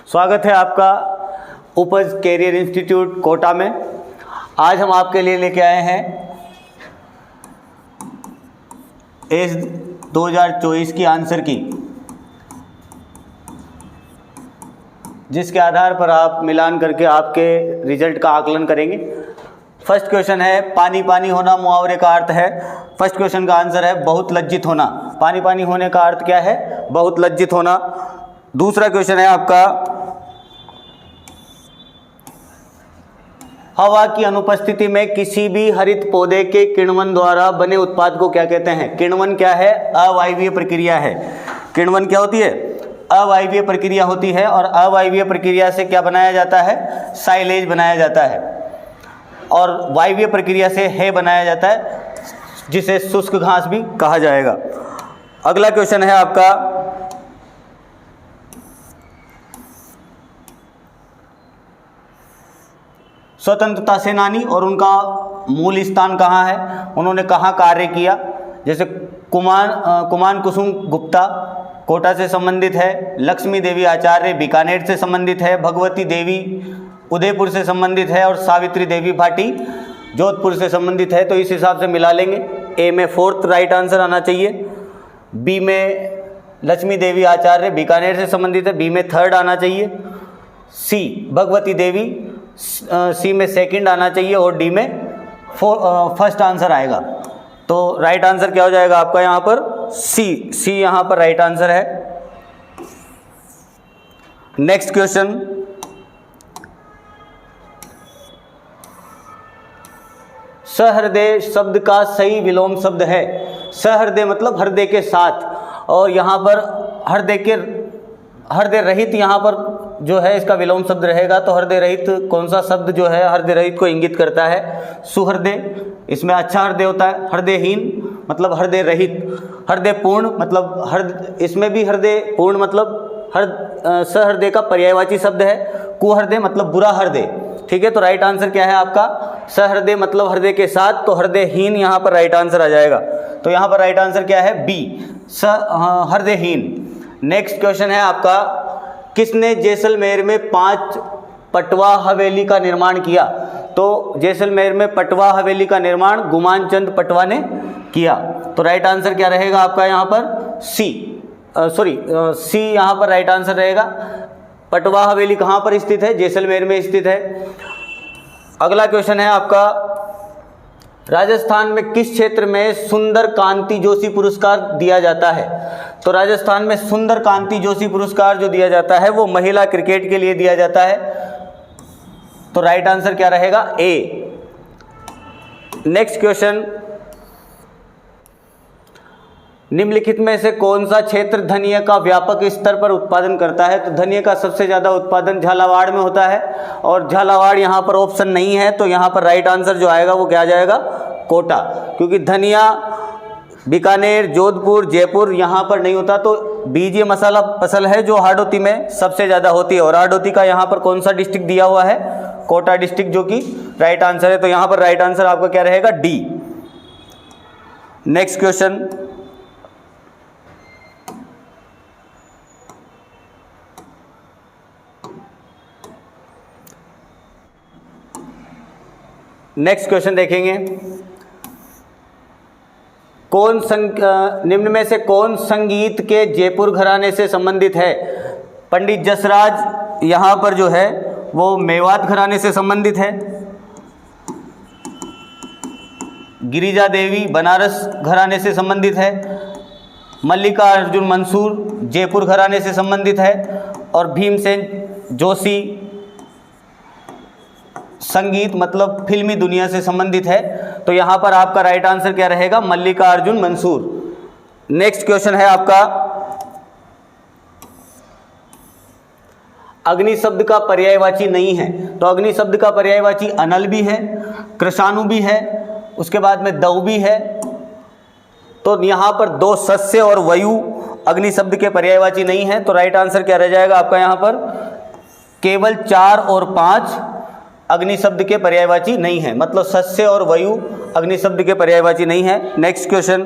स्वागत है आपका उपज कैरियर इंस्टीट्यूट कोटा में। आज हम आपके लिए लेके आए हैं एस 2024 की आंसर की, जिसके आधार पर आप मिलान करके आपके रिजल्ट का आकलन करेंगे। फर्स्ट क्वेश्चन है पानी पानी होना मुहावरे का अर्थ है। फर्स्ट क्वेश्चन का आंसर है बहुत लज्जित होना। पानी पानी होने का अर्थ क्या है? बहुत लज्जित होना। दूसरा क्वेश्चन है आपका हवा की अनुपस्थिति में किसी भी हरित पौधे के किण्वन द्वारा बने उत्पाद को क्या कहते हैं? किण्वन क्या है? अवायवीय प्रक्रिया है। किण्वन क्या होती है? अवायवीय प्रक्रिया होती है। और अवायवीय प्रक्रिया से क्या बनाया जाता है? साइलेज बनाया जाता है। और वायवीय प्रक्रिया से है बनाया जाता है, जिसे शुष्क घास भी कहा जाएगा। अगला क्वेश्चन है आपका स्वतंत्रता सेनानी और उनका मूल स्थान कहाँ है? उन्होंने कहाँ कार्य किया? जैसे कुमान कुसुम गुप्ता कोटा से संबंधित है, लक्ष्मी देवी आचार्य बीकानेर से संबंधित है, भगवती देवी उदयपुर से संबंधित है और सावित्री देवी भाटी जोधपुर से संबंधित है। तो इस हिसाब से मिला लेंगे। ए में फोर्थ राइट आंसर आना चाहिए, बी में लक्ष्मी देवी आचार्य बीकानेर से संबंधित है, बी में थर्ड आना चाहिए, सी भगवती देवी सी में सेकंड आना चाहिए और डी में फर्स्ट आंसर आएगा। तो राइट आंसर क्या हो जाएगा आपका यहाँ पर? सी यहाँ पर राइट आंसर है। नेक्स्ट क्वेश्चन, सहृदय शब्द का सही विलोम शब्द है। सहृदय मतलब हृदय के साथ, और यहाँ पर हृदय रहित यहाँ पर जो है इसका विलोम शब्द रहेगा। तो हृदय रहित कौन सा शब्द जो है हृदय रहित को इंगित करता है? सुहृदय। इसमें अच्छा हृदय होता है। हृदयहीन मतलब हृदय रहित। हृदय पूर्ण मतलब इसमें भी हृदय पूर्ण मतलब सहृदय का पर्यायवाची शब्द है। कुहृदय मतलब बुरा हृदय। ठीक है, तो राइट आंसर क्या है आपका? सहृदय मतलब हृदय के साथ, तो हृदयहीन यहाँ पर राइट आंसर आ जाएगा। तो यहाँ पर राइट आंसर क्या है? बी हृदयहीन। नेक्स्ट क्वेश्चन है आपका किसने जैसलमेर में 5 पटवा हवेली का निर्माण किया? तो जैसलमेर में पटवा हवेली का निर्माण गुमान चंद पटवा ने किया। तो राइट आंसर क्या रहेगा आपका यहाँ पर? सी यहाँ पर राइट आंसर रहेगा। पटवा हवेली कहाँ पर स्थित है? जैसलमेर में स्थित है। अगला क्वेश्चन है आपका राजस्थान में किस क्षेत्र में सुंदर कांति जोशी पुरस्कार दिया जाता है? तो राजस्थान में सुंदर कांति जोशी पुरस्कार जो दिया जाता है वो महिला क्रिकेट के लिए दिया जाता है। तो राइट आंसर क्या रहेगा? ए। नेक्स्ट क्वेश्चन, निम्नलिखित में से कौन सा क्षेत्र धनिया का व्यापक स्तर पर उत्पादन करता है? तो धनिया का सबसे ज़्यादा उत्पादन झालावाड़ में होता है, और झालावाड़ यहाँ पर ऑप्शन नहीं है। तो यहाँ पर राइट आंसर जो आएगा वो क्या आ जाएगा? कोटा। क्योंकि धनिया बीकानेर, जोधपुर, जयपुर यहाँ पर नहीं होता। तो बीज मसाला फसल है जो हाडोती में सबसे ज़्यादा होती है, और हाडोती का यहाँ पर कौन सा डिस्ट्रिक्ट दिया हुआ है? कोटा डिस्ट्रिक्ट, जो कि राइट आंसर है। तो यहाँ पर राइट आंसर आपका क्या रहेगा? डी। नेक्स्ट क्वेश्चन, देखेंगे निम्न में से कौन संगीत के जयपुर घराने से संबंधित है? पंडित जसराज यहाँ पर जो है वो मेवात घराने से संबंधित है, गिरिजा देवी बनारस घराने से संबंधित है, मल्लिका अर्जुन मंसूर जयपुर घराने से संबंधित है, और भीमसेन जोशी संगीत मतलब फिल्मी दुनिया से संबंधित है। तो यहाँ पर आपका राइट आंसर क्या रहेगा? मल्लिका अर्जुन मंसूर। नेक्स्ट क्वेश्चन है आपका अग्नि शब्द का पर्यायवाची नहीं है। तो अग्नि शब्द का पर्यायवाची अनल भी है, कृषाणु भी है, उसके बाद में दव भी है। तो यहाँ पर 2 सस्य और वायु अग्नि शब्द के पर्यायवाची नहीं है। तो राइट आंसर क्या रह जाएगा आपका यहाँ पर? केवल 4 और 5 अग्नि शब्द के पर्यायवाची नहीं है, मतलब सस्य और वायु अग्नि शब्द के पर्यायवाची नहीं है। नेक्स्ट क्वेश्चन,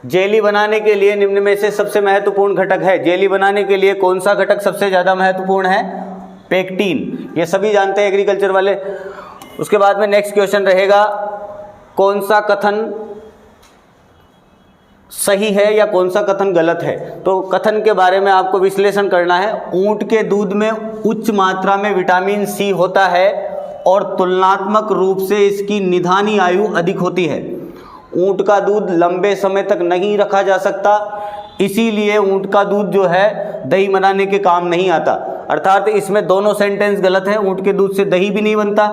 जेली बनाने के लिए निम्न में से सबसे महत्वपूर्ण घटक है, जेली बनाने के लिए कौन सा घटक सबसे ज़्यादा महत्वपूर्ण है? पेक्टिन। ये सभी जानते हैं एग्रीकल्चर वाले। उसके बाद में नेक्स्ट क्वेश्चन रहेगा, कौन सा कथन सही है या कौन सा कथन गलत है? तो कथन के बारे में आपको विश्लेषण करना है। ऊंट के दूध में उच्च मात्रा में विटामिन सी होता है और तुलनात्मक रूप से इसकी निधानी आयु अधिक होती है। ऊंट का दूध लंबे समय तक नहीं रखा जा सकता, इसीलिए ऊंट का दूध जो है दही बनाने के काम नहीं आता। अर्थात इसमें दोनों सेंटेंस गलत है। ऊंट के दूध से दही भी नहीं बनता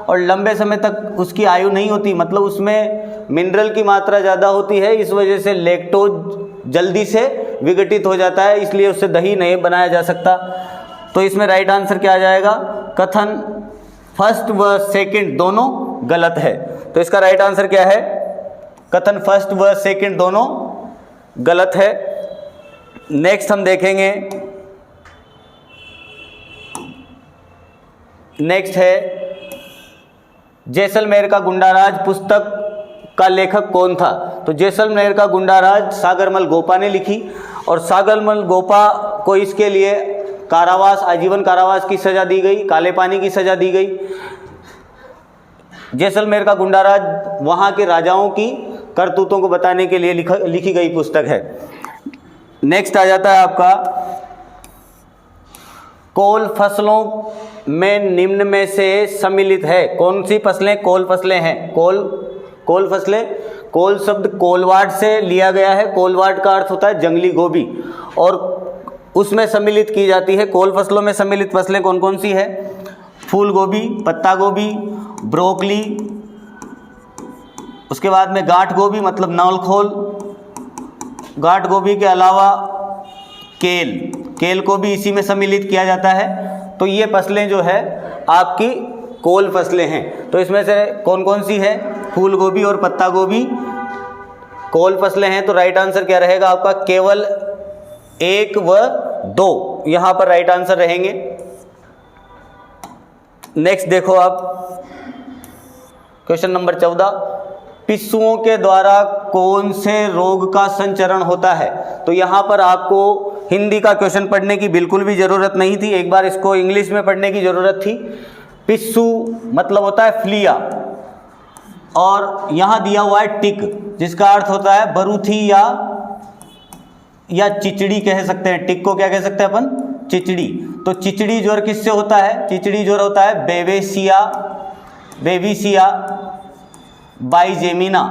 और लंबे समय तक उसकी आयु नहीं होती, मतलब उसमें मिनरल की मात्रा ज़्यादा होती है, इस वजह से लैक्टोज जल्दी से विघटित हो जाता है, इसलिए उससे दही नहीं बनाया जा सकता। तो इसमें राइट आंसर क्या आ जाएगा? कथन फर्स्ट व सेकंड दोनों गलत है। तो इसका राइट आंसर क्या है? कथन फर्स्ट व सेकंड दोनों गलत है। नेक्स्ट हम देखेंगे, नेक्स्ट है जैसलमेर का गुंडाराज पुस्तक का लेखक कौन था? तो जैसलमेर का गुंडाराज सागरमल गोपा ने लिखी और सागरमल गोपा को इसके लिए कारावास, आजीवन कारावास की सज़ा दी गई, काले पानी की सज़ा दी गई। जैसलमेर का गुंडाराज वहाँ के राजाओं की करतूतों को बताने के लिए लिखी गई पुस्तक है। नेक्स्ट आ जाता है आपका, कोल फसलों में निम्न में से सम्मिलित है। कौन सी फसलें कोल फसलें हैं? कोल फसलें, कोल शब्द कोलवाट से लिया गया है। कोलवाट का अर्थ होता है जंगली गोभी और उसमें सम्मिलित की जाती है। कोल फसलों में सम्मिलित फसलें कौन कौन सी है? फूल गोभी, पत्ता गोभी, ब्रोकली, उसके बाद में गांठ गोभी मतलब नौलखोल, गांठ गोभी के अलावा केल को भी इसी में सम्मिलित किया जाता है। तो ये फसलें जो है आपकी कोल फसलें हैं। तो इसमें से कौन कौन सी है? फूल गोभी और पत्ता गोभी कोल फसलें हैं। तो राइट आंसर क्या रहेगा आपका? केवल 1 व 2 यहाँ पर राइट आंसर रहेंगे। नेक्स्ट देखो आप, क्वेश्चन नंबर 14, पिस्सुओं के द्वारा कौन से रोग का संचरण होता है? तो यहाँ पर आपको हिंदी का क्वेश्चन पढ़ने की बिल्कुल भी ज़रूरत नहीं थी, एक बार इसको इंग्लिश में पढ़ने की ज़रूरत थी। पिस्सू मतलब होता है फ्लिया और यहाँ दिया हुआ है टिक, जिसका अर्थ होता है बरूथी या चिचड़ी कह सकते हैं। टिक को क्या कह सकते हैं अपन? चिचड़ी। तो चिचड़ी ज्वर किससे होता है? चिचड़ी ज्वर होता है बेविसिया बाइजेमिना।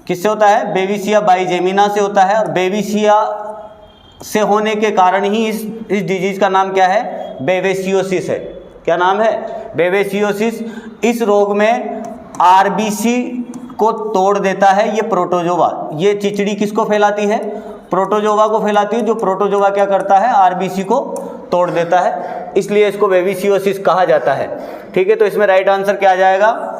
किससे होता है? बेविसिया बाइजेमिना से होता है। और बेविसिया से होने के कारण ही इस डिजीज का नाम क्या है? बेवेसियोसिस है। क्या नाम है? बेवेसियोसिस। इस रोग में आरबीसी को तोड़ देता है ये प्रोटोजोवा। ये चिचड़ी किसको फैलाती है? प्रोटोजोवा को फैलाती है। जो प्रोटोजोवा क्या करता है? आरबीसी को तोड़ देता है, इसलिए इसको बेविसियोसिस कहा जाता है। ठीक है, तो इसमें राइट आंसर क्या आ जाएगा?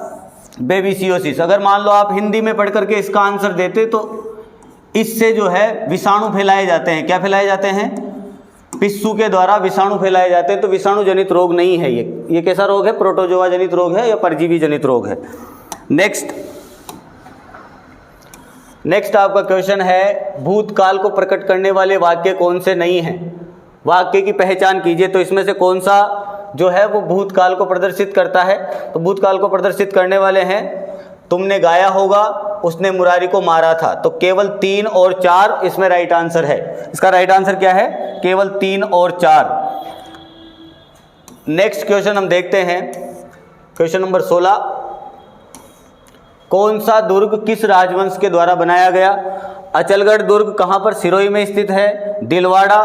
बेविसियोसिस। अगर मान लो आप हिंदी में पढ़ करके इसका आंसर देते तो इससे जो है विषाणु फैलाए जाते हैं। क्या फैलाए जाते हैं? पिस्सू के द्वारा विषाणु फैलाए जाते हैं। तो विषाणु जनित रोग नहीं है ये कैसा रोग है? प्रोटोजोआ जनित रोग है या परजीवी जनित रोग है। नेक्स्ट आपका क्वेश्चन है, भूतकाल को प्रकट करने वाले वाक्य कौन से नहीं हैं? वाक्य की पहचान कीजिए। तो इसमें से कौन सा जो है वो भूतकाल को प्रदर्शित करता है? तो भूतकाल को प्रदर्शित करने वाले हैं, तुमने गाया होगा उसने मुरारी को मारा था। तो केवल 3 और 4 इसमें राइट आंसर है। इसका राइट आंसर क्या है? केवल 3 और 4। नेक्स्ट क्वेश्चन हम देखते हैं, क्वेश्चन नंबर 16, कौन सा दुर्ग किस राजवंश के द्वारा बनाया गया? अचलगढ़ दुर्ग कहाँ पर? सिरोही में स्थित है। दिलवाड़ा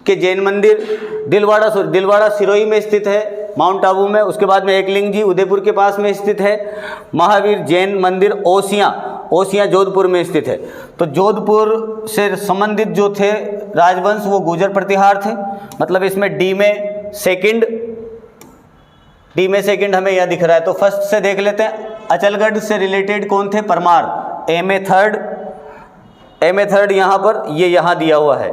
के जैन मंदिर, दिलवाड़ा सिरोही में स्थित है, माउंट आबू में। उसके बाद में एकलिंग जी उदयपुर के पास में स्थित है। महावीर जैन मंदिर ओसियां जोधपुर में स्थित है। तो जोधपुर से संबंधित जो थे राजवंश वो गुर्जर प्रतिहार थे। मतलब इसमें डी में सेकंड हमें यह दिख रहा है। तो फर्स्ट से देख लेते हैं, अचलगढ़ से रिलेटेड कौन थे? परमार। ए में थर्ड यहाँ पर, ये यहाँ दिया हुआ है,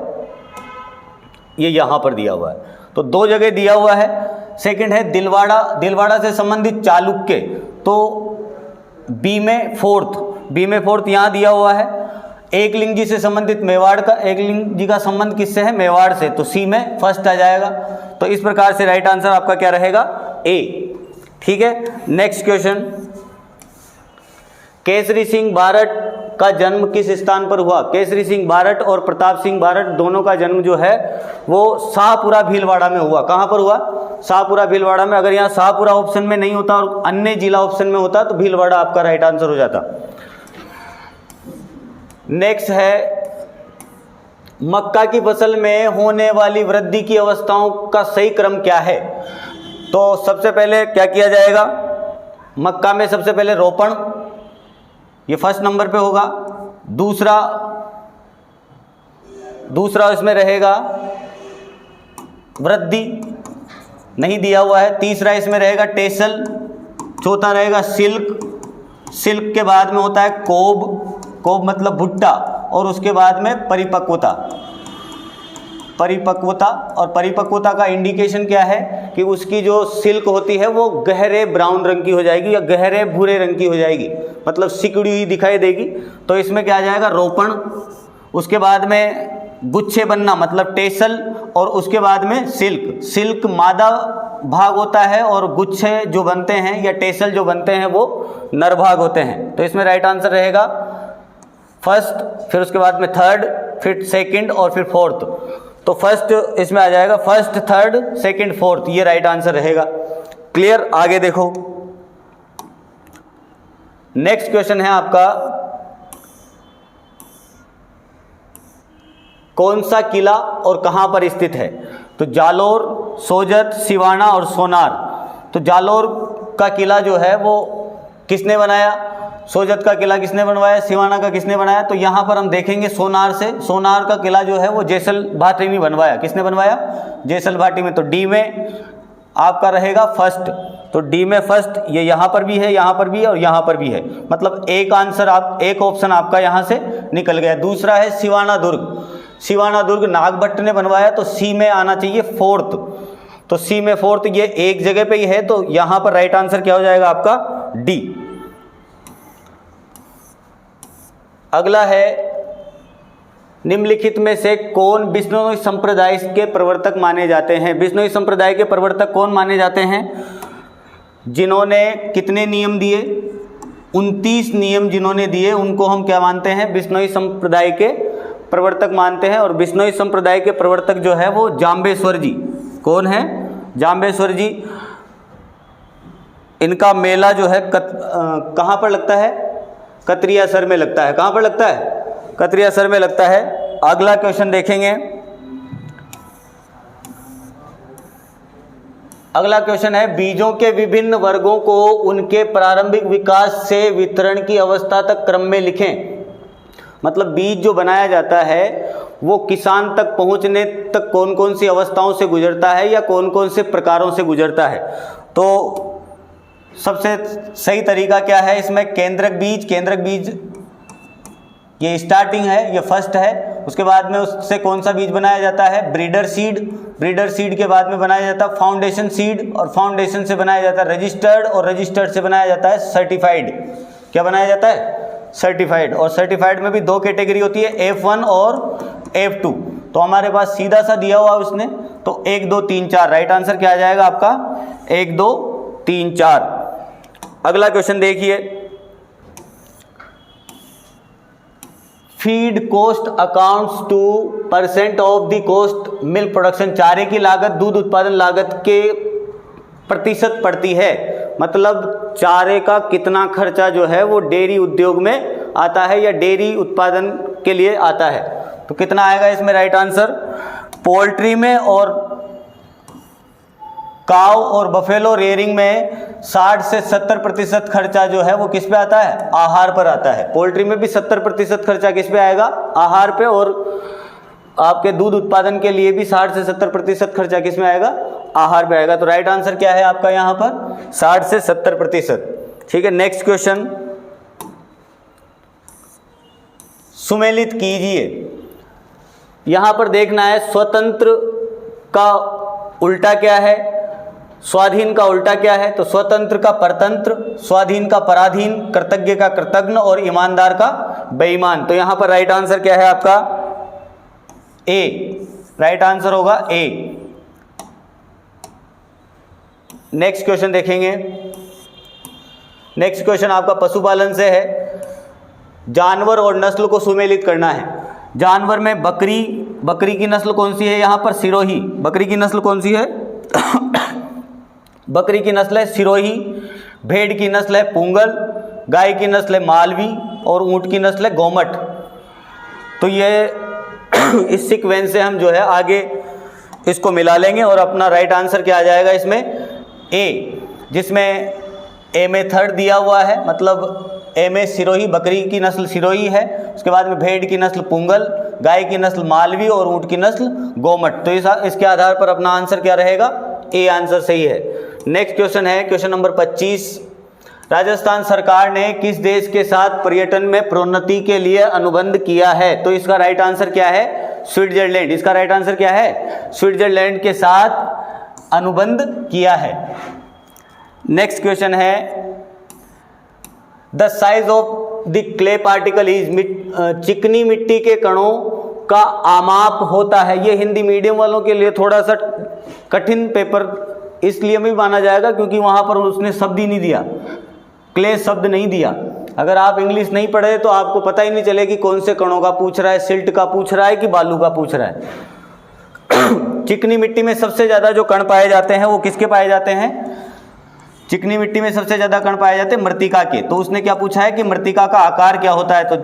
ये यहाँ पर दिया हुआ है। तो 2 जगह दिया हुआ है। सेकंड है दिलवाड़ा से संबंधित चालुक्य। तो बी में फोर्थ यहाँ दिया हुआ है। एकलिंग जी से संबंधित मेवाड़ का, एकलिंग जी का संबंध किससे है? मेवाड़ से, तो सी में फर्स्ट आ जाएगा। तो इस प्रकार से राइट आंसर आपका क्या रहेगा? ए। ठीक है, नेक्स्ट क्वेश्चन, केसरी सिंह बारट का जन्म किस स्थान पर हुआ? केसरी सिंह बारट और प्रताप सिंह बारट दोनों का जन्म जो है वो शाहपुरा भीलवाड़ा में हुआ। कहाँ पर हुआ? शाहपुरा भीलवाड़ा में। अगर यहाँ शाहपुरा ऑप्शन में नहीं होता और अन्य जिला ऑप्शन में होता तो भीलवाड़ा आपका राइट आंसर हो जाता। नेक्स्ट है, मक्का की फसल में होने वाली वृद्धि की अवस्थाओं का सही क्रम क्या है? तो सबसे पहले क्या किया जाएगा? मक्का में सबसे पहले रोपण, ये फर्स्ट नंबर पे होगा। दूसरा इसमें रहेगा वृद्धि, नहीं दिया हुआ है। तीसरा इसमें रहेगा टेसल। चौथा रहेगा सिल्क। सिल्क के बाद में होता है कोब, कोब मतलब भुट्टा, और उसके बाद में परिपक्वता। और परिपक्वता का इंडिकेशन क्या है कि उसकी जो सिल्क होती है वो गहरे ब्राउन रंग की हो जाएगी या गहरे भूरे रंग की हो जाएगी, मतलब सिकुड़ी हुई दिखाई देगी। तो इसमें क्या आ जाएगा? रोपण। उसके बाद में गुच्छे बनना मतलब टेसल, और उसके बाद में सिल्क। सिल्क मादा भाग होता है और गुच्छे जो बनते हैं या टेसल जो बनते हैं वो नर भाग होते हैं। तो इसमें राइट आंसर रहेगा फर्स्ट, फिर उसके बाद में थर्ड, फिर सेकंड और फिर फोर्थ। तो फर्स्ट इसमें आ जाएगा, फर्स्ट, थर्ड, सेकंड, फोर्थ, ये राइट आंसर रहेगा। क्लियर? आगे देखो, नेक्स्ट क्वेश्चन है आपका, कौन सा किला और कहां पर स्थित है? तो जालोर, सोजत, सिवाना और सोनार। तो जालोर का किला जो है वो किसने बनाया? सोजत का किला किसने बनवाया? सिवाना का किसने बनाया? तो यहाँ पर हम देखेंगे सोनार से, सोनार का किला जो है वो जैसल भाटी में बनवाया। किसने बनवाया? जैसल भाटी में। तो डी में आपका रहेगा फर्स्ट। तो डी में फर्स्ट, ये यहाँ पर भी है, यहाँ पर भी है और यहाँ पर भी है, मतलब एक आंसर एक ऑप्शन आपका यहाँ से निकल गया। दूसरा है सिवाना दुर्ग। सिवाना दुर्ग नागभट्ट ने बनवाया, तो सी में आना चाहिए फोर्थ। तो सी में फोर्थ, ये एक जगह पे ही है, तो यहाँ पर राइट आंसर क्या हो जाएगा आपका? डी। अगला है, निम्नलिखित में से कौन बिश्नोई संप्रदाय के प्रवर्तक माने जाते हैं? बिश्नोई संप्रदाय के प्रवर्तक कौन माने जाते हैं? जिन्होंने कितने नियम दिए? 29 नियम जिन्होंने दिए उनको हम क्या मानते हैं? बिश्नोई संप्रदाय के प्रवर्तक मानते हैं। और बिश्नोई संप्रदाय के प्रवर्तक जो है वो जाम्बेश्वर जी। कौन है? जाम्बेश्वर जी। इनका मेला जो है कहाँ पर लगता है? कतरियासर में लगता है। कहाँ पर लगता है? कतरियासर में लगता है। अगला क्वेश्चन देखेंगे। अगला क्वेश्चन है, बीजों के विभिन्न वर्गों को उनके प्रारंभिक विकास से वितरण की अवस्था तक क्रम में लिखें। मतलब बीज जो बनाया जाता है वो किसान तक पहुंचने तक कौन कौन सी अवस्थाओं से गुजरता है या कौन कौन से प्रकारों से गुजरता है। तो सबसे सही तरीका क्या है इसमें? केंद्रक बीज। केंद्रक बीज ये स्टार्टिंग है, ये फर्स्ट है। उसके बाद में उससे कौन सा बीज बनाया जाता है? Breeder seed. ब्रीडर सीड के बाद में बनाया जाता है फाउंडेशन सीड, और फाउंडेशन से बनाया जाता है रजिस्टर्ड, और रजिस्टर्ड से बनाया जाता है सर्टिफाइड। क्या बनाया जाता है? सर्टिफाइड। और सर्टिफाइड में भी दो कैटेगरी होती है, F1 और F2। तो हमारे पास सीधा सा दिया हुआ उसने, तो 1 2 3 4 राइट आंसर क्या आ जाएगा आपका? 1 2 3 4। अगला क्वेश्चन देखिए, feed cost accounts to % of the cost milk production. चारे की लागत दूध उत्पादन लागत के प्रतिशत पड़ती है। मतलब चारे का कितना खर्चा जो है वो डेयरी उद्योग में आता है या डेयरी उत्पादन के लिए आता है। तो कितना आएगा इसमें राइट आंसर? पोल्ट्री में और काव और बफेलो रेयरिंग में 60 से 70% खर्चा जो है वो किस पे आता है? आहार पर आता है। पोल्ट्री में भी 70% खर्चा किस पे आएगा? आहार पे। और आपके दूध उत्पादन के लिए भी 60 से 70% खर्चा किस में आएगा? आहार पे आएगा। तो राइट आंसर क्या है आपका यहाँ पर? 60 से 70%। ठीक है, नेक्स्ट क्वेश्चन सुमेलित कीजिए। यहां पर देखना है स्वतंत्र का उल्टा क्या है? स्वाधीन का उल्टा क्या है? तो स्वतंत्र का परतंत्र, स्वाधीन का पराधीन, कृतज्ञ का कृतज्ञ और ईमानदार का बेईमान। तो यहां पर राइट आंसर क्या है आपका? ए। राइट आंसर होगा ए। नेक्स्ट क्वेश्चन देखेंगे। नेक्स्ट क्वेश्चन आपका पशुपालन से है। जानवर और नस्ल को सुमेलित करना है। जानवर में बकरी, बकरी की नस्ल कौन सी है? यहाँ पर सिरोही। बकरी की नस्ल कौन सी है? बकरी की नस्ल है सिरोही। भेड़ की नस्ल है पुंगल। गाय की नस्ल है मालवी और ऊंट की नस्ल है गोमट। तो ये इस सीक्वेंस से हम जो है आगे इसको मिला लेंगे और अपना राइट आंसर क्या आ जाएगा इसमें? ए, जिसमें ए में थर्ड दिया हुआ है, मतलब ए में सिरोही, बकरी की नस्ल सिरोही है। उसके बाद में भेड़ की नस्ल पुंगल, गाय की नस्ल मालवी और ऊंट की नस्ल गोमट। तो इसके आधार पर अपना आंसर क्या रहेगा? ए आंसर सही है। नेक्स्ट क्वेश्चन है क्वेश्चन नंबर 25। राजस्थान सरकार ने किस देश के साथ पर्यटन में प्रोन्नति के लिए अनुबंध किया है? तो इसका राइट आंसर क्या है? स्विट्जरलैंड। इसका राइट आंसर क्या है? स्विट्जरलैंड के साथ अनुबंध किया है। नेक्स्ट क्वेश्चन है the size of the clay particle is, चिकनी मिट्टी के कणों का आमाप होता है। ये हिंदी मीडियम वालों के लिए थोड़ा सा कठिन पेपर इसलिए भी माना जाएगा क्योंकि वहां पर उसने शब्द ही नहीं दिया, क्ले शब्द नहीं दिया। अगर आप इंग्लिश नहीं पढ़े तो आपको पता ही नहीं चले कि कौन से कणों का पूछ रहा है, सिल्ट का पूछ रहा है कि बालू का पूछ रहा है। चिकनी मिट्टी में सबसे ज्यादा जो कण पाए जाते हैं वो किसके पाए जाते हैं? चिकनी मिट्टी में सबसे ज्यादा कण पाए जाते हैं मृत्तिका के। तो उसने क्या पूछा है कि मृत्तिका का आकार क्या होता है? तो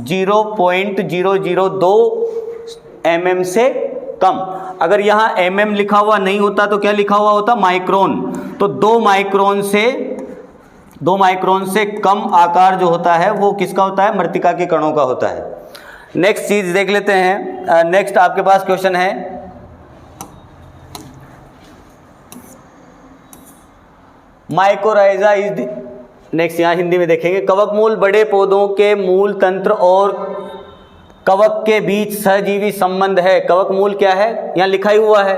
0.002 mm से कम। अगर यहाँ mm लिखा हुआ नहीं होता तो क्या लिखा हुआ होता? माइक्रोन। तो 2 माइक्रोन से कम आकार जो होता है वो किसका होता है? मृत्तिका के कणों का होता है। नेक्स्ट चीज देख लेते हैं। नेक्स्ट आपके पास क्वेश्चन है माइकोराइजा इज, नेक्स्ट यहाँ हिंदी में देखेंगे। कवकमूल बड़े पौधों के मूल तंत्र और कवक के बीच सहजीवी संबंध है। कवकमूल क्या है? यहाँ लिखा ही हुआ है,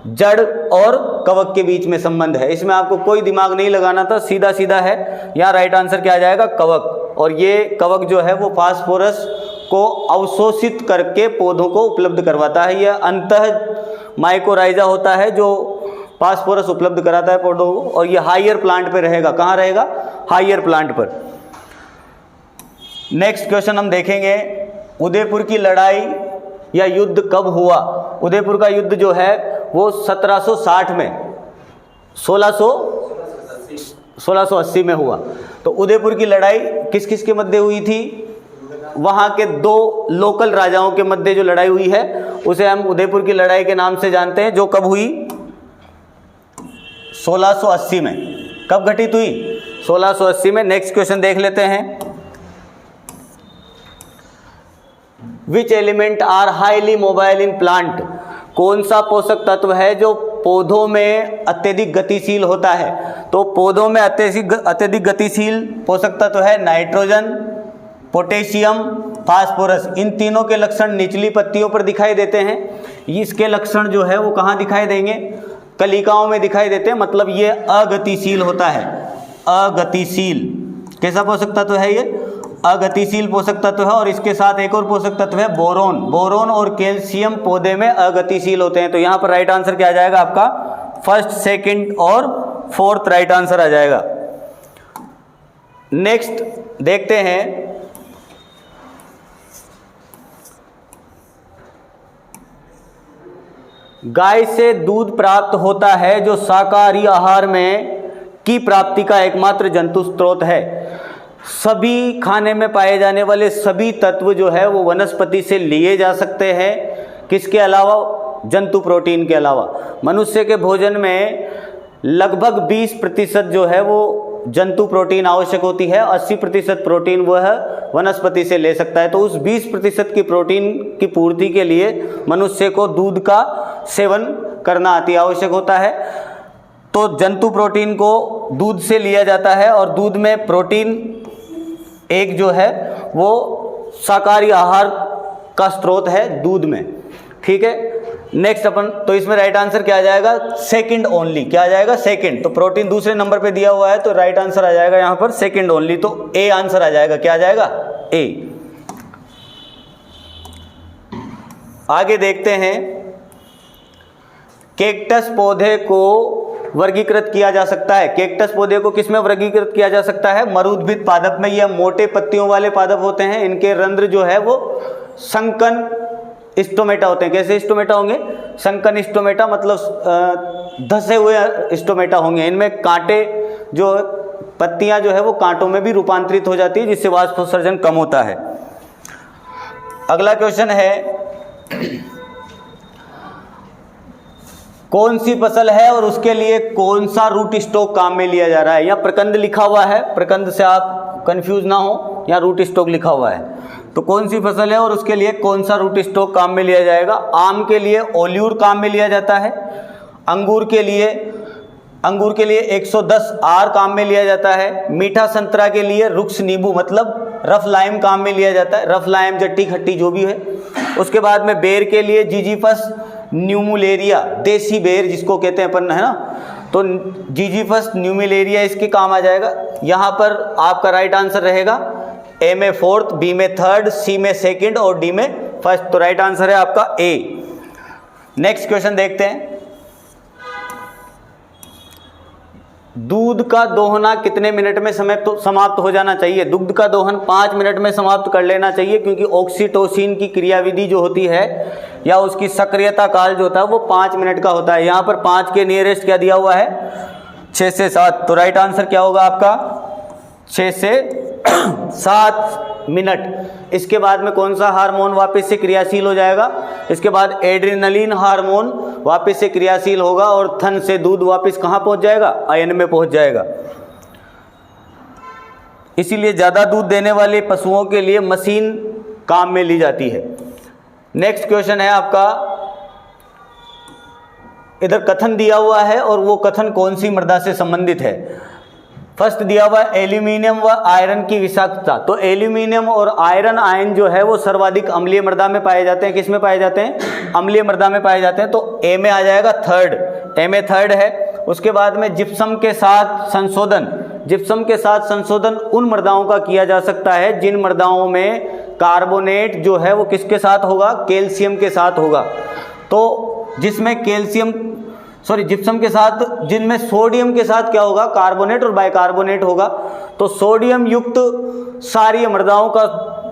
जड़ और कवक के बीच में संबंध है। इसमें आपको कोई दिमाग नहीं लगाना था, सीधा सीधा है। यहाँ राइट आंसर क्या आ जाएगा? कवक। और ये कवक जो है वो फास्फोरस को अवशोषित करके पौधों को उपलब्ध करवाता है। यह अंतः माइकोराइजा होता है जो फास्फोरस उपलब्ध कराता है पौधों को। और ये हायर प्लांट पे रहेगा। कहाँ रहेगा? हायर प्लांट पर। नेक्स्ट क्वेश्चन हम देखेंगे, उदयपुर की लड़ाई या युद्ध कब हुआ? उदयपुर का युद्ध जो है वो 1760 में 1680 में हुआ। तो उदयपुर की लड़ाई किस किस के मध्य हुई थी? वहां के 2 लोकल राजाओं के मध्य जो लड़ाई हुई है उसे हम उदयपुर की लड़ाई के नाम से जानते हैं, जो कब हुई? 1680 में। कब घटित हुई? 1680 में। नेक्स्ट क्वेश्चन देख लेते हैं। Which element are highly mobile in plant? कौन सा पोषक तत्व है जो पौधों में अत्यधिक गतिशील होता है? तो पौधों में अत्यधिक गतिशील पोषक तत्व है नाइट्रोजन, पोटेशियम, फास्फोरस। इन तीनों के लक्षण निचली पत्तियों पर दिखाई देते हैं। इसके लक्षण जो है वो कहाँ दिखाई देंगे? कलिकाओं में दिखाई देते हैं। मतलब ये अगतिशील होता है। अगतिशील कैसा पोषक तत्व है? ये अगतिशील पोषक तत्व है। और इसके साथ एक और पोषक तत्व है बोरोन। बोरोन और कैल्शियम पौधे में अगतिशील होते हैं। तो यहाँ पर राइट आंसर क्या आ जाएगा आपका? फर्स्ट, सेकंड और फोर्थ राइट आंसर आ जाएगा। नेक्स्ट देखते हैं, गाय से दूध प्राप्त होता है जो शाकाहारी आहार में की प्राप्ति का एकमात्र जंतु स्रोत है। सभी खाने में पाए जाने वाले सभी तत्व जो है वो वनस्पति से लिए जा सकते हैं। किसके अलावा? जंतु प्रोटीन के अलावा। मनुष्य के भोजन में लगभग 20% जो है वो जंतु प्रोटीन आवश्यक होती है। 80% प्रोटीन वह वनस्पति से ले सकता है। तो उस 20% की प्रोटीन की पूर्ति के लिए मनुष्य को दूध का सेवन करना अति आवश्यक होता है। तो जंतु प्रोटीन को दूध से लिया जाता है और दूध में प्रोटीन एक जो है वो शाकाहारी आहार का स्रोत है दूध में। ठीक है। नेक्स्ट अपन तो इसमें राइट आंसर क्या आ जाएगा, सेकंड ओनली। क्या आ जाएगा, सेकंड। तो प्रोटीन दूसरे नंबर पे दिया हुआ है तो राइट आंसर आ जाएगा यहाँ पर सेकंड ओनली, तो ए आंसर आ जाएगा। क्या आ जाएगा, ए। आगे देखते हैं, केक्टस पौधे को वर्गीकृत किया जा सकता है। केक्टस पौधे को किसमें वर्गीकृत किया जा सकता है, मरुद्भिद पादप में। यह मोटे पत्तियों वाले पादप होते हैं, इनके रंध्र जो है वो संकन स्टोमेटा होते हैं। कैसे स्टोमेटा होंगे, संकन स्टोमेटा, मतलब धसे हुए स्टोमेटा होंगे। इनमें कांटे जो पत्तियां जो है वो कांटों में भी रूपांतरित हो जाती है, जिससे वाष्पोत्सर्जन कम होता है। अगला क्वेश्चन है, कौन सी फसल है और उसके लिए कौन सा रूट स्टॉक काम में लिया जा रहा है। यहाँ प्रकंद लिखा हुआ है, प्रकंद से आप कंफ्यूज ना हो, यहाँ रूट स्टॉक लिखा हुआ है। तो कौन सी फसल है और उसके लिए कौन सा रूट स्टॉक काम में लिया जाएगा। आम के लिए ओलियूर काम में लिया जाता है। अंगूर के लिए 110 आर काम में लिया जाता है। मीठा संतरा के लिए रुक्स नींबू मतलब रफ लाइम काम में लिया जाता है। रफ लाइम, जट्टी, खट्टी जो भी है। उसके बाद में बेर के लिए जीजीफस न्यूमुलेरिया, देसी बेर जिसको कहते हैं अपन, है ना, तो जीजीफस न्यूमुलेरिया इसके काम आ जाएगा। यहाँ पर आपका राइट आंसर रहेगा ए में फोर्थ, बी में थर्ड, सी में सेकंड और डी में फर्स्ट। तो राइट आंसर है आपका ए। नेक्स्ट क्वेश्चन देखते हैं, दूध का दोहना कितने मिनट में समाप्त हो जाना चाहिए। दुग्ध का दोहन 5 मिनट में समाप्त कर लेना चाहिए, क्योंकि ऑक्सीटोसिन की क्रियाविधि जो होती है या उसकी सक्रियता काल जो होता है वो 5 मिनट का होता है। यहाँ पर 5 के नियरेस्ट क्या दिया हुआ है, 6 से 7। तो राइट आंसर क्या होगा आपका 6 से 7 मिनट। इसके बाद में कौन सा हार्मोन वापस से क्रियाशील हो जाएगा, इसके बाद एड्रेनलिन हार्मोन वापस से क्रियाशील होगा और थन से दूध वापस कहाँ पहुँच जाएगा, आयन में पहुँच जाएगा। इसीलिए ज़्यादा दूध देने वाले पशुओं के लिए मशीन काम में ली जाती है। नेक्स्ट क्वेश्चन है आपका, इधर कथन दिया हुआ है और वो कथन कौन सी मृदा से संबंधित है। फर्स्ट दिया हुआ है एल्यूमिनियम व आयरन की विषाक्तता। तो एल्यूमिनियम और आयरन आयन जो है वो सर्वाधिक अम्लीय मृदा में पाए जाते हैं। किस में पाए जाते हैं, अम्लीय मृदा में पाए जाते हैं। तो ए में आ जाएगा थर्ड, ए में थर्ड है। उसके बाद में जिप्सम के साथ संशोधन, जिप्सम के साथ संशोधन उन मृदाओं का किया जा सकता है जिन मृदाओं में कार्बोनेट जो है वो किसके साथ होगा, कैल्शियम के साथ होगा। तो जिसमें जिप्सम के साथ, जिनमें सोडियम के साथ क्या होगा, कार्बोनेट और बाइकार्बोनेट होगा। तो सोडियम युक्त सारी मृदाओं का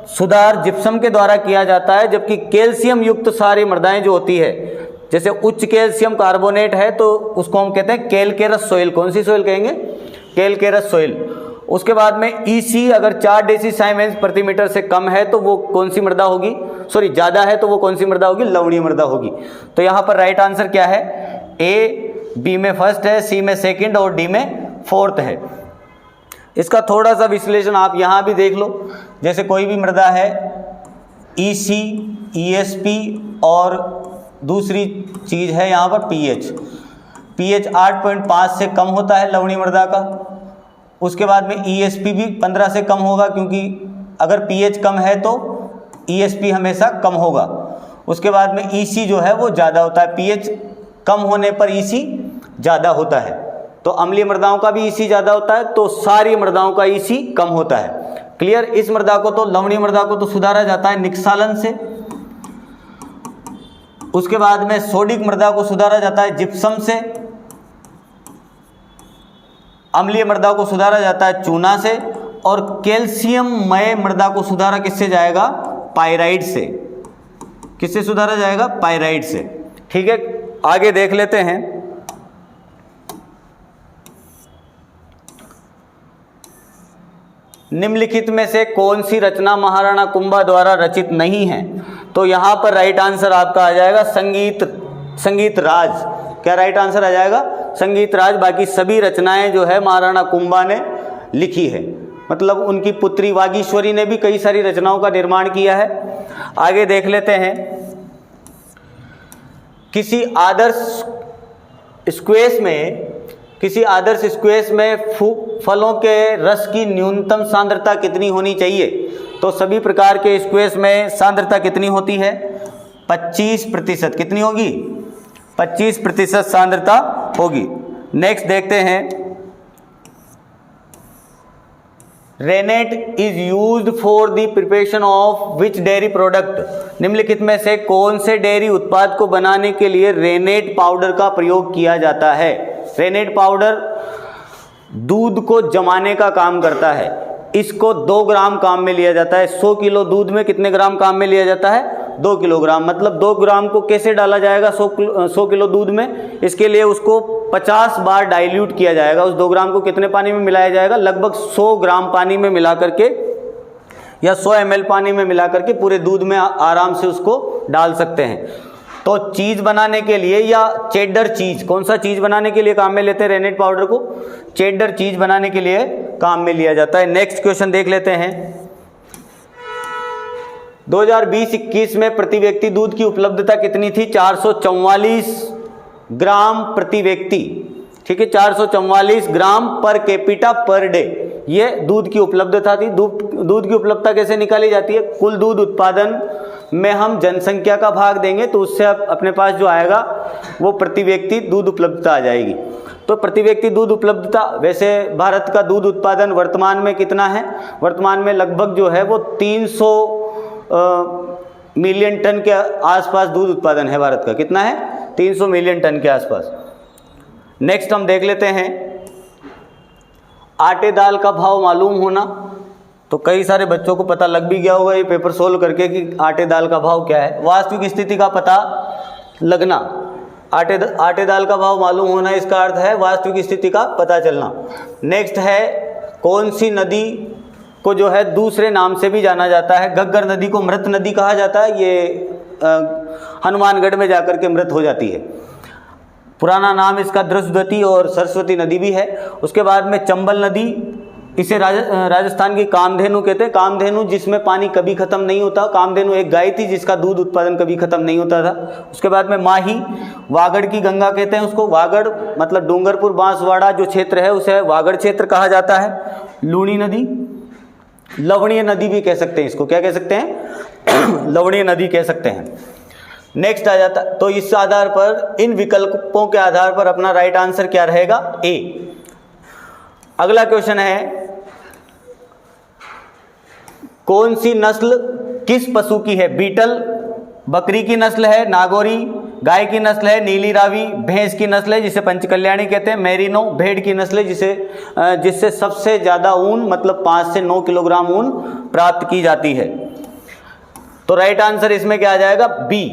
सुधार जिप्सम के द्वारा किया जाता है, जबकि कैल्शियम युक्त सारी मृदाएं जो होती है, जैसे उच्च कैल्शियम कार्बोनेट है तो उसको हम कहते हैं कैलकेरस सोइल। कौन सी सोइल कहेंगे, कैलकेरस सोइल। उसके बाद में ईसी अगर 4 डेसीसाइमेंस प्रति मीटर से कम है तो वो कौन सी मृदा होगी, ज़्यादा है तो वो कौन सी मृदा होगी, लवणीय मृदा होगी। तो यहाँ पर राइट आंसर क्या है, ए, बी में फर्स्ट है, सी में सेकंड और डी में फोर्थ है। इसका थोड़ा सा विश्लेषण आप यहाँ भी देख लो। जैसे कोई भी मृदा है ईसी, ईएसपी और दूसरी चीज़ है यहाँ पर पीएच 8.5 से कम होता है लवणीय मृदा का। उसके बाद में ईएसपी भी 15 से कम होगा, क्योंकि अगर पीएच कम है तो ईएसपी हमेशा कम होगा। उसके बाद में ईसी जो है वो ज़्यादा होता है, पीएच कम होने पर ईसी ज़्यादा होता है। तो अम्लीय मृदाओं का भी ईसी ज़्यादा होता है, तो सारी मृदाओं का ईसी कम होता है। क्लियर। इस मृदा को तो, लवणीय मृदा को तो सुधारा जाता है निक्सालन से। उसके बाद में सोडिक मृदा को सुधारा जाता है जिप्सम से। अम्लीय मृदा को सुधारा जाता है चूना से। और कैल्शियममय मृदा को सुधारा किससे जाएगा, पाइराइट से। किससे सुधारा जाएगा, पाइराइट से। ठीक है, आगे देख लेते हैं। निम्नलिखित में से कौन सी रचना महाराणा कुंभा द्वारा रचित नहीं है। तो यहाँ पर राइट आंसर आपका आ जाएगा संगीत राज। क्या राइट आंसर आ जाएगा, संगीत राज। बाकी सभी रचनाएं जो है महाराणा कुंभा ने लिखी है, मतलब उनकी पुत्री वागीश्वरी ने भी कई सारी रचनाओं का निर्माण किया है। आगे देख लेते हैं। किसी आदर्श स्क्वैश में फलों के रस की न्यूनतम सांद्रता कितनी होनी चाहिए। तो सभी प्रकार के स्क्वैश में सांद्रता कितनी होती है, 25%। कितनी होगी? 25% सांद्रता होगी। नेक्स्ट देखते हैं, rennet is used for the preparation of which dairy product. निम्नलिखित में से कौन से डेयरी उत्पाद को बनाने के लिए रेनेट पाउडर का प्रयोग किया जाता है? रेनेट पाउडर दूध को जमाने का काम करता है। इसको 2 ग्राम काम में लिया जाता है। 100 किलो दूध में कितने ग्राम काम में लिया जाता है? 2 किलोग्राम। मतलब 2 ग्राम को कैसे डाला जाएगा 100 किलो दूध में? इसके लिए उसको 50 बार डाइल्यूट किया जाएगा। उस 2 ग्राम को कितने पानी में मिलाया जाएगा? लगभग 100 ग्राम पानी में मिला करके या 100 ml पानी में मिला करके पूरे दूध में आराम से उसको डाल सकते हैं। तो चीज़ बनाने के लिए या चेडर चीज़, कौन सा चीज़ बनाने के लिए काम में लेते हैं रेनेट पाउडर को? चेडर चीज़ बनाने के लिए काम में लिया जाता है। नेक्स्ट क्वेश्चन देख लेते हैं, 2020-21 में प्रति व्यक्ति दूध की उपलब्धता कितनी थी? 444 ग्राम प्रति व्यक्ति। ठीक है, 444 ग्राम पर कैपिटा पर डे, ये दूध की उपलब्धता थी। दूध की उपलब्धता कैसे निकाली जाती है? कुल दूध उत्पादन में हम जनसंख्या का भाग देंगे तो उससे अपने पास जो आएगा वो प्रति व्यक्ति दूध उपलब्धता आ जाएगी। तो प्रति व्यक्ति दूध उपलब्धता, वैसे भारत का दूध उत्पादन वर्तमान में कितना है? वर्तमान में लगभग जो है वो 300 मिलियन टन के आसपास दूध उत्पादन है भारत का। कितना है? 300 मिलियन टन के आसपास। नेक्स्ट हम देख लेते हैं, आटे दाल का भाव मालूम होना। तो कई सारे बच्चों को पता लग भी गया होगा ये पेपर सोल्व करके कि आटे दाल का भाव क्या है। वास्तविक स्थिति का पता लगना, आटे दाल का भाव मालूम होना, इसका अर्थ है वास्तविक स्थिति का पता चलना। नेक्स्ट है, कौन सी नदी को जो है दूसरे नाम से भी जाना जाता है? घग्गर नदी को मृत नदी कहा जाता है। ये हनुमानगढ़ में जाकर के मृत हो जाती है। पुराना नाम इसका द्रस्वती और सरस्वती नदी भी है। उसके बाद में चंबल नदी, इसे राजस्थान की कामधेनु कहते हैं। कामधेनु जिसमें पानी कभी खत्म नहीं होता। कामधेनु एक गाय थी जिसका दूध उत्पादन कभी खत्म नहीं होता था। उसके बाद में माही, वागड़ की गंगा कहते हैं उसको। वागड़ मतलब डूंगरपुर बांसवाड़ा जो क्षेत्र है उसे वागड़ क्षेत्र कहा जाता है। लूणी नदी, लवणीय नदी भी कह सकते हैं इसको। क्या कह सकते हैं? लवणीय नदी कह सकते हैं। नेक्स्ट आ जाता, तो इस आधार पर, इन विकल्पों के आधार पर अपना राइट आंसर क्या रहेगा? ए। अगला क्वेश्चन है, कौन सी नस्ल किस पशु की है? बीटल बकरी की नस्ल है, नागौरी गाय की नस्ल है, नीली रावी भैंस की नस्ल है जिसे पंचकल्याणी कहते हैं, मेरिनो भेड़ की नस्ल है जिससे सबसे ज़्यादा ऊन मतलब 5 से 9 किलोग्राम ऊन प्राप्त की जाती है। तो राइट आंसर इसमें क्या आ जाएगा? बी।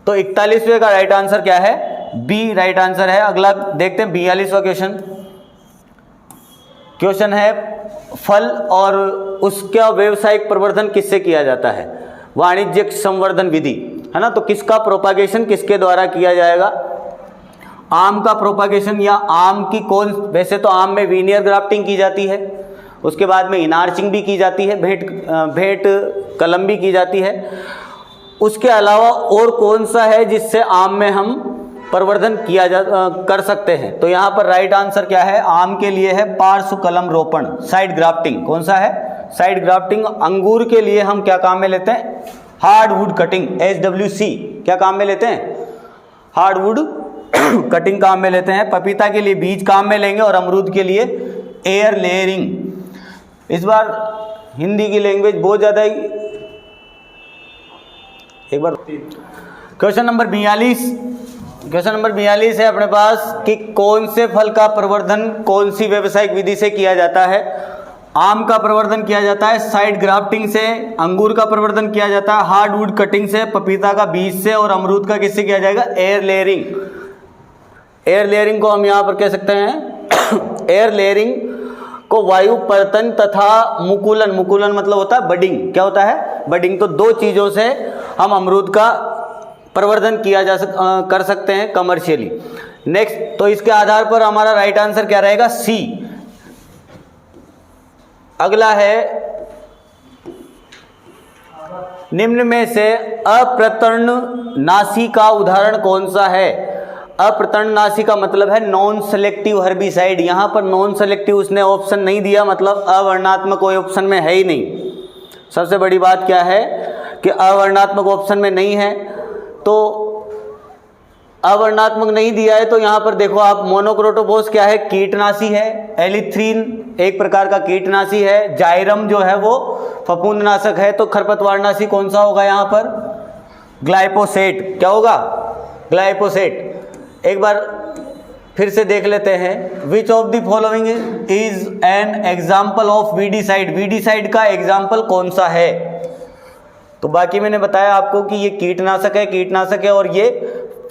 तो 41वें का राइट आंसर क्या है? बी राइट आंसर है। अगला देखते हैं 42वां क्वेश्चन। क्वेश्चन है, फल और उसका व्यावसायिक प्रवर्धन किससे किया जाता है? वाणिज्यिक संवर्धन विधि, है ना। तो किसका प्रोपागेशन किसके द्वारा किया जाएगा? आम का प्रोपागेशन या आम की कौन, वैसे तो आम में वीनियर ग्राफ्टिंग की जाती है, उसके बाद में इनार्चिंग भी की जाती है, भेंट कलम भी की जाती है। उसके अलावा और कौन सा है जिससे आम में हम प्रवर्धन कर सकते हैं? तो यहाँ पर राइट आंसर क्या है? आम के लिए है पार्श्व कलम रोपण, साइड ग्राफ्टिंग। कौन सा है? Side grafting. अंगूर के लिए हम क्या काम में लेते हैं? Hardwood cutting, HWC। क्या काम में लेते हैं? हार्डवुड कटिंग काम में लेते हैं। पपीता के लिए बीज काम में लेंगे और अमरूद के लिए एयर लेयरिंग। इस बार हिंदी की लैंग्वेज बहुत ज़्यादा ही, एक बार क्वेश्चन नंबर 42 है अपने पास कि कौन से फल का प्रवर्धन कौन सी व्यावसायिक विधि से किया जाता है? आम का प्रवर्धन किया जाता है साइड ग्राफ्टिंग से, अंगूर का प्रवर्धन किया जाता है हार्डवुड कटिंग से, पपीता का बीज से, और अमरूद का किससे किया जाएगा? Air layering. एयर लेयरिंग को हम यहाँ पर कह सकते हैं एयर लेयरिंग को वायु पर्तन तथा मुकुलन, मुकुलन मतलब होता है बडिंग। क्या होता है? बडिंग। तो दो चीज़ों से हम अमरूद का प्रवर्धन किया कर सकते हैं कमर्शियली। नेक्स्ट, तो इसके आधार पर हमारा राइट आंसर क्या रहेगा? सी। अगला है, निम्न में से अप्रतर्णनाशी का उदाहरण कौन सा है? अप्रतर्णनाशी का मतलब है नॉन सेलेक्टिव हर्बिसाइड। यहां पर नॉन सेलेक्टिव उसने ऑप्शन नहीं दिया, मतलब अवर्णात्मक कोई ऑप्शन में है ही नहीं। सबसे बड़ी बात क्या है कि अवर्णात्मक ऑप्शन में नहीं है, तो अवर्णात्मक नहीं दिया है तो यहाँ पर देखो आप, मोनोक्रोटोफॉस क्या है, कीटनाशी है, एलिथ्रीन एक प्रकार का कीटनाशी है, जाइरम जो है वो फफूंदनाशक है, तो खरपतवारनाशी कौन सा होगा यहाँ पर, ग्लाइफोसेट। क्या होगा, ग्लाइफोसेट। एक बार फिर से देख लेते हैं, which of the following is an example of weedicide, weedicide का एग्जाम्पल कौन सा है। तो बाकी मैंने बताया आपको कि ये कीटनाशक है और ये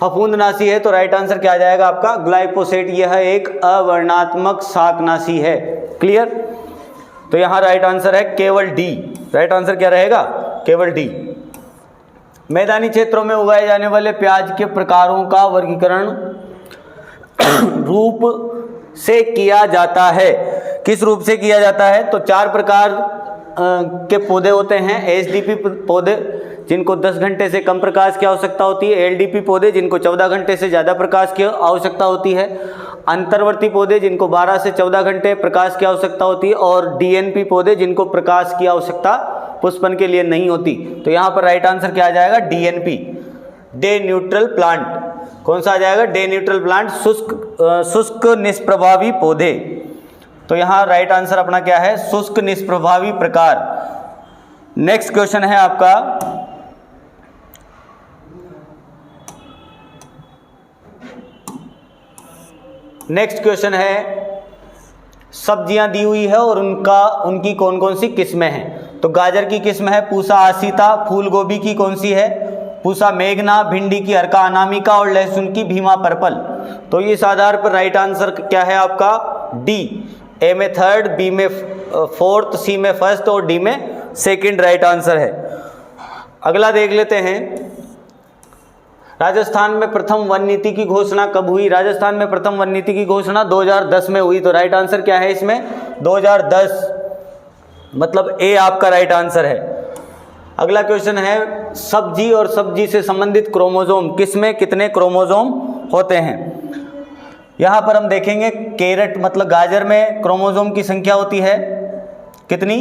फफूंदनाशी है, तो राइट आंसर क्या आ जाएगा आपका, ग्लाइफोसेट। यह एक अवर्णात्मक शाकनाशी है। क्लियर, तो यहाँ राइट आंसर है केवल डी। राइट आंसर क्या रहेगा, केवल डी। मैदानी क्षेत्रों में उगाए जाने वाले प्याज के प्रकारों का वर्गीकरण रूप से किया जाता है। किस रूप से किया जाता है, तो 4 प्रकार के पौधे होते हैं। एसडीपी पौधे जिनको 10 घंटे से कम प्रकाश की आवश्यकता होती है, एलडीपी पौधे जिनको 14 घंटे से ज़्यादा प्रकाश की आवश्यकता होती है, अंतर्वर्ती पौधे जिनको 12 से 14 घंटे प्रकाश की आवश्यकता होती है, और डीएनपी पौधे जिनको प्रकाश की आवश्यकता पुष्पन के लिए नहीं होती। तो यहाँ पर राइट आंसर क्या आ जाएगा, डीएनपी, डे न्यूट्रल प्लांट। कौन सा आ जाएगा, डे न्यूट्रल प्लांट, शुष्क निष्प्रभावी पौधे। तो यहाँ राइट आंसर अपना क्या है, शुष्क निष्प्रभावी प्रकार। नेक्स्ट क्वेश्चन है आपका, नेक्स्ट क्वेश्चन है, सब्जियां दी हुई है और उनकी कौन कौन सी किस्में हैं। तो गाजर की किस्म है पूसा आसिता, फूल गोभी की कौन सी है, पूसा मेघना, भिंडी की हरका अनामिका, और लहसुन की भीमा पर्पल। तो इस आधार पर राइट आंसर क्या है आपका, डी। ए में 3rd, बी में 4th, सी में 1st और डी में 2nd राइट आंसर है। अगला देख लेते हैं, राजस्थान में प्रथम वन नीति की घोषणा कब हुई। राजस्थान में प्रथम वन नीति की घोषणा 2010 में हुई। तो राइट आंसर क्या है इसमें, 2010, मतलब ए आपका राइट आंसर है। अगला क्वेश्चन है, सब्जी और सब्जी से संबंधित क्रोमोसोम, किसमें कितने क्रोमोसोम होते हैं। यहाँ पर हम देखेंगे, कैरेट मतलब गाजर में क्रोमोसोम की संख्या होती है कितनी,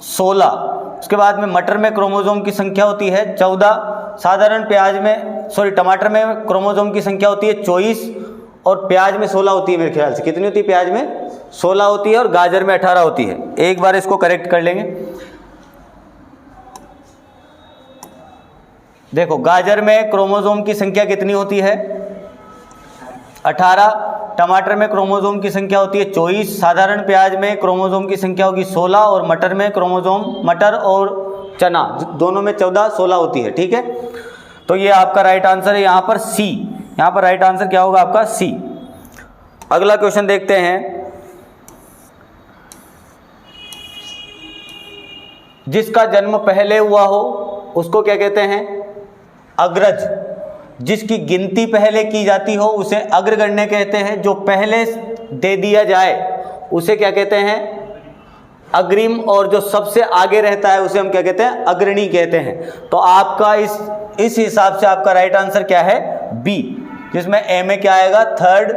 16। उसके बाद में मटर में क्रोमोसोम की संख्या होती है 14। साधारण टमाटर में क्रोमोसोम की संख्या होती है 24, और प्याज में 16 होती है। मेरे ख्याल से कितनी होती है, प्याज में 16 होती है और गाजर में 18 होती है। एक बार इसको करेक्ट कर लेंगे। देखो, गाजर में क्रोमोसोम की संख्या कितनी होती है, 18। टमाटर में क्रोमोसोम की संख्या होती है 24। साधारण प्याज में क्रोमोसोम की संख्या होगी 16, और मटर में मटर और चना दोनों में 14-16 होती है। ठीक है, तो ये आपका राइट आंसर है यहाँ पर सी। यहाँ पर राइट आंसर क्या होगा आपका, सी। अगला क्वेश्चन देखते हैं, जिसका जन्म पहले हुआ हो उसको क्या कहते हैं, अग्रज। जिसकी गिनती पहले की जाती हो उसे अग्रगण्य कहते हैं। जो पहले दे दिया जाए उसे क्या कहते हैं, अग्रिम। और जो सबसे आगे रहता है उसे हम क्या कहते हैं, अग्रणी कहते हैं। तो आपका इस हिसाब से आपका राइट आंसर क्या है, बी। जिसमें ए में क्या आएगा, 3rd,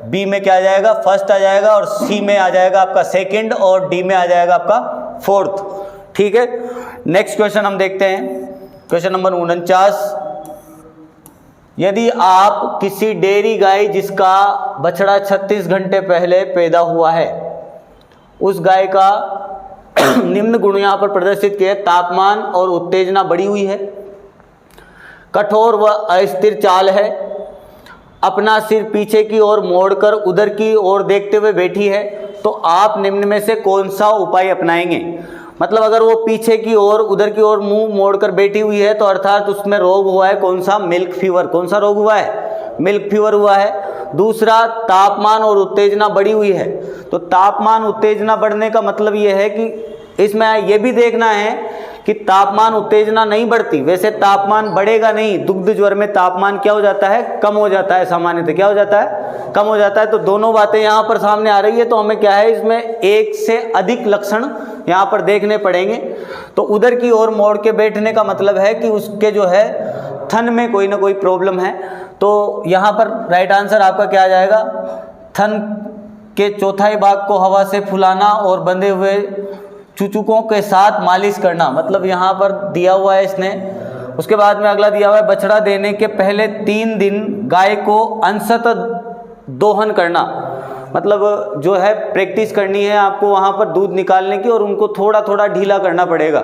बी में क्या आ जाएगा, 1st आ जाएगा, और सी में आ जाएगा आपका 2nd, और डी में आ जाएगा आपका 4th। ठीक है, नेक्स्ट क्वेश्चन हम देखते हैं, क्वेश्चन नंबर 49। यदि आप किसी डेयरी गाय जिसका बछड़ा 36 घंटे पहले पैदा हुआ है, उस गाय का निम्न गुण यहाँ पर प्रदर्शित किए, तापमान और उत्तेजना बढ़ी हुई है, कठोर व अस्थिर चाल है, अपना सिर पीछे की ओर मोड़कर उधर की ओर देखते हुए बैठी है, तो आप निम्न में से कौन सा उपाय अपनाएंगे। मतलब अगर वो पीछे की ओर उधर की ओर मुंह मोड़कर बैठी हुई है तो अर्थात उसमें रोग हुआ है कौन सा, मिल्क फीवर। कौन सा रोग हुआ है, मिल्क फीवर हुआ है। दूसरा, तापमान और उत्तेजना बढ़ी हुई है। तो तापमान उत्तेजना बढ़ने का मतलब ये है कि इसमें ये भी देखना है कि तापमान उत्तेजना नहीं बढ़ती। वैसे तापमान बढ़ेगा नहीं, दुग्ध ज्वर में तापमान क्या हो जाता है, कम हो जाता है, सामान्यतः क्या हो जाता है, कम हो जाता है। तो दोनों बातें यहाँ पर सामने आ रही है, तो हमें क्या है, इसमें एक से अधिक लक्षण यहाँ पर देखने पड़ेंगे। तो उधर की ओर मोड़ के बैठने का मतलब है कि उसके जो है थन में कोई ना कोई प्रॉब्लम है। तो यहाँ पर राइट आंसर आपका क्या आ जाएगा, थन के चौथाई भाग को हवा से फुलाना और बंधे हुए चूचुकों के साथ मालिश करना, मतलब यहाँ पर दिया हुआ है इसने। उसके बाद में अगला दिया हुआ है बछड़ा देने के पहले 3 दिन गाय को अंशतः दोहन करना, मतलब जो है प्रैक्टिस करनी है आपको वहाँ पर दूध निकालने की और उनको थोड़ा थोड़ा ढीला करना पड़ेगा।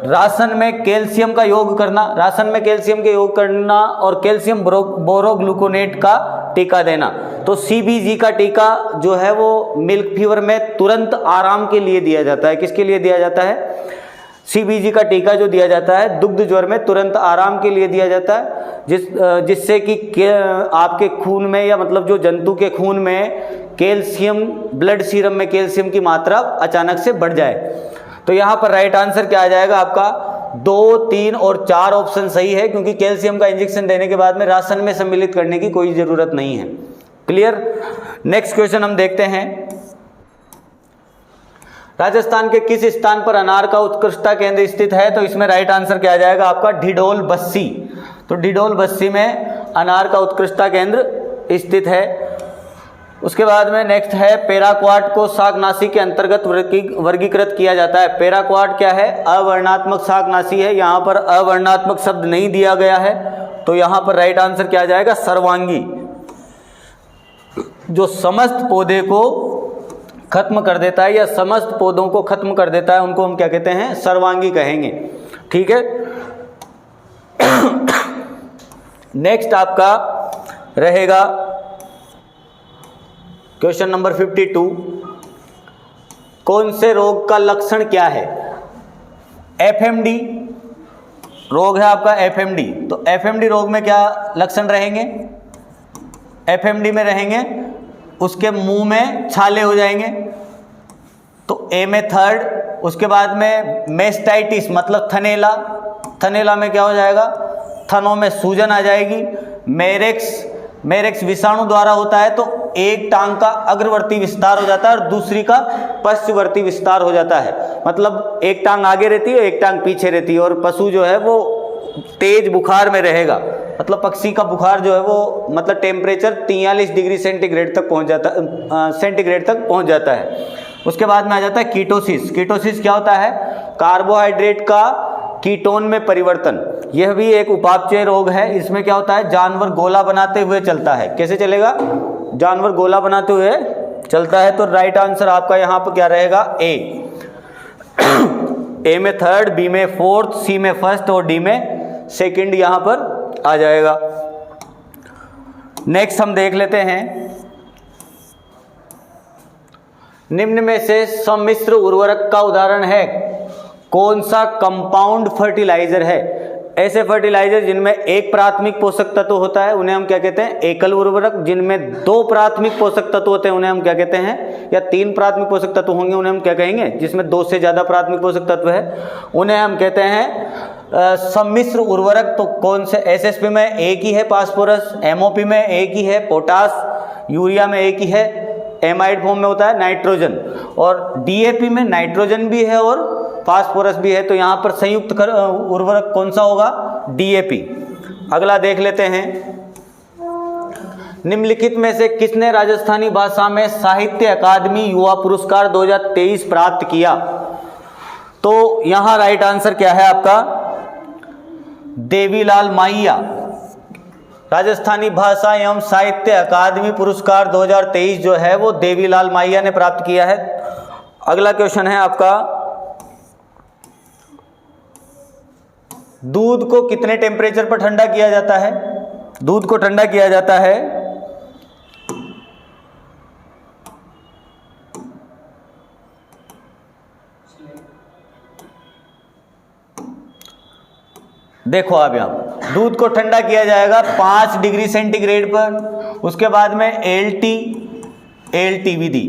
राशन में कैल्शियम का योग करना, राशन में कैल्शियम का योग करना और कैल्शियम बोरोग्लूकोनेट का टीका देना। तो CBG का टीका जो है वो मिल्क फीवर में तुरंत आराम के लिए दिया जाता है। किसके लिए दिया जाता है? CBG का टीका जो दिया जाता है दुग्ध ज्वर में तुरंत आराम के लिए दिया जाता है, जिससे कि आपके खून में या मतलब जो जंतु के खून में कैल्शियम, ब्लड सीरम में कैल्शियम की मात्रा अचानक से बढ़ जाए। तो यहाँ पर राइट आंसर क्या आ जाएगा आपका? 2, 3 और 4 ऑप्शन सही है, क्योंकि कैल्शियम का इंजेक्शन देने के बाद में राशन में सम्मिलित करने की कोई ज़रूरत नहीं है। क्लियर? नेक्स्ट क्वेश्चन हम देखते हैं। राजस्थान के किस स्थान पर अनार का उत्कृष्टता केंद्र स्थित है? तो इसमें राइट आंसर क्या आ जाएगा आपका? ढिढोल बस्सी। तो ढिढोल बस्सी में अनार का उत्कृष्टता केंद्र स्थित है। उसके बाद में नेक्स्ट है पैराक्वाट को शाकनाशी के अंतर्गत वर्गीकृत किया जाता है। पैराक्वाट क्या है? अवर्णात्मक शाकनाशी है। यहाँ पर अवर्णात्मक शब्द नहीं दिया गया है, तो यहाँ पर राइट आंसर क्या आ जाएगा? सर्वांगी। जो समस्त पौधे को खत्म कर देता है या समस्त पौधों को खत्म कर देता है, उनको हम क्या कहते हैं? सर्वांगी कहेंगे। ठीक है। नेक्स्ट आपका रहेगा क्वेश्चन नंबर 52। कौन से रोग का लक्षण क्या है? FMD रोग है आपका, FMD। तो FMD रोग में क्या लक्षण रहेंगे? FMD में रहेंगे उसके मुंह में छाले हो जाएंगे, तो A में थर्ड। उसके बाद में मेस्टाइटिस मतलब थनेला, थनेला में क्या हो जाएगा? थनों में सूजन आ जाएगी। मेरेक्स विषाणु द्वारा होता है, तो एक टांग का अग्रवर्ती विस्तार हो जाता है और दूसरी का पश्चवर्ती विस्तार हो जाता है। मतलब एक टांग आगे रहती है, एक टांग पीछे रहती है, और पशु जो है वो तेज बुखार में रहेगा। मतलब पक्षी का बुखार जो है वो मतलब टेम्परेचर 43 डिग्री सेंटीग्रेड तक पहुंच जाता है। उसके बाद में आ जाता है कीटोसिस। कीटोसिस क्या होता है? कार्बोहाइड्रेट का कीटोन में परिवर्तन। यह भी एक उपापचय रोग है। इसमें क्या होता है? जानवर गोला बनाते हुए चलता है। कैसे चलेगा? जानवर गोला बनाते हुए चलता है। तो राइट आंसर आपका यहाँ पर क्या रहेगा? ए में थर्ड, बी में फोर्थ, सी में फर्स्ट और डी में सेकंड यहाँ पर आ जाएगा। नेक्स्ट हम देख लेते हैं, निम्न में से सम्मिश्र उर्वरक का उदाहरण है कौन सा कंपाउंड फर्टिलाइजर है? ऐसे फर्टिलाइजर जिनमें एक प्राथमिक पोषक तत्व होता है उन्हें हम क्या कहते हैं? एकल उर्वरक। जिनमें 2 प्राथमिक पोषक तत्व होते हैं उन्हें हम क्या कहते हैं? या 3 प्राथमिक पोषक तत्व होंगे उन्हें हम क्या कहेंगे? जिसमें 2 से ज्यादा प्राथमिक पोषक तत्व है उन्हें हम कहते हैं सम्मिश्र उर्वरक। तो कौन से? एसएसपी में एक ही है फास्फोरस, एमओपी में एक ही है पोटास, यूरिया में एक ही है, एमाइड फॉर्म में होता है नाइट्रोजन, और डीएपी में नाइट्रोजन भी है और फास्फोरस भी है। तो यहाँ पर संयुक्त उर्वरक कौन सा होगा? डीएपी। अगला देख लेते हैं, निम्नलिखित में से किसने राजस्थानी भाषा में साहित्य अकादमी युवा पुरस्कार 2023 प्राप्त किया? तो यहाँ राइट आंसर क्या है आपका? देवीलाल माहिया। राजस्थानी भाषा एवं साहित्य अकादमी पुरस्कार 2023 जो है वो देवीलाल माहिया ने प्राप्त किया है। अगला क्वेश्चन है आपका, दूध को कितने टेम्परेचर पर ठंडा किया जाता है? दूध को ठंडा किया जाता है देखो आप यहाँ दूध को ठंडा किया जाएगा 5 डिग्री सेंटीग्रेड पर। उसके बाद में एलटी विधि।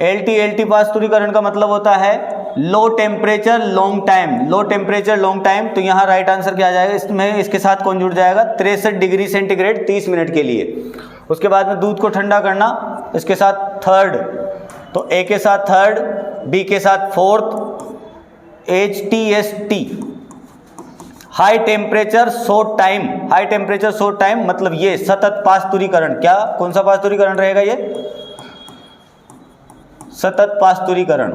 एलटी वास्तुरीकरण का मतलब होता है low temperature long time. Low temperature long time, तो यहाँ राइट आंसर क्या आ जाएगा? इसमें इसके साथ कौन जुड़ जाएगा? 63 डिग्री सेंटीग्रेड 30 मिनट के लिए। उसके बाद में दूध को ठंडा करना, इसके साथ थर्ड, तो ए के साथ थर्ड, बी के साथ fourth, HTST high temperature short time. High temperature short time मतलब ये सतत पास्तुरीकरण। क्या कौन सा पास्तुरीकरण रहेगा? ये सतत पास्तुरीकरण।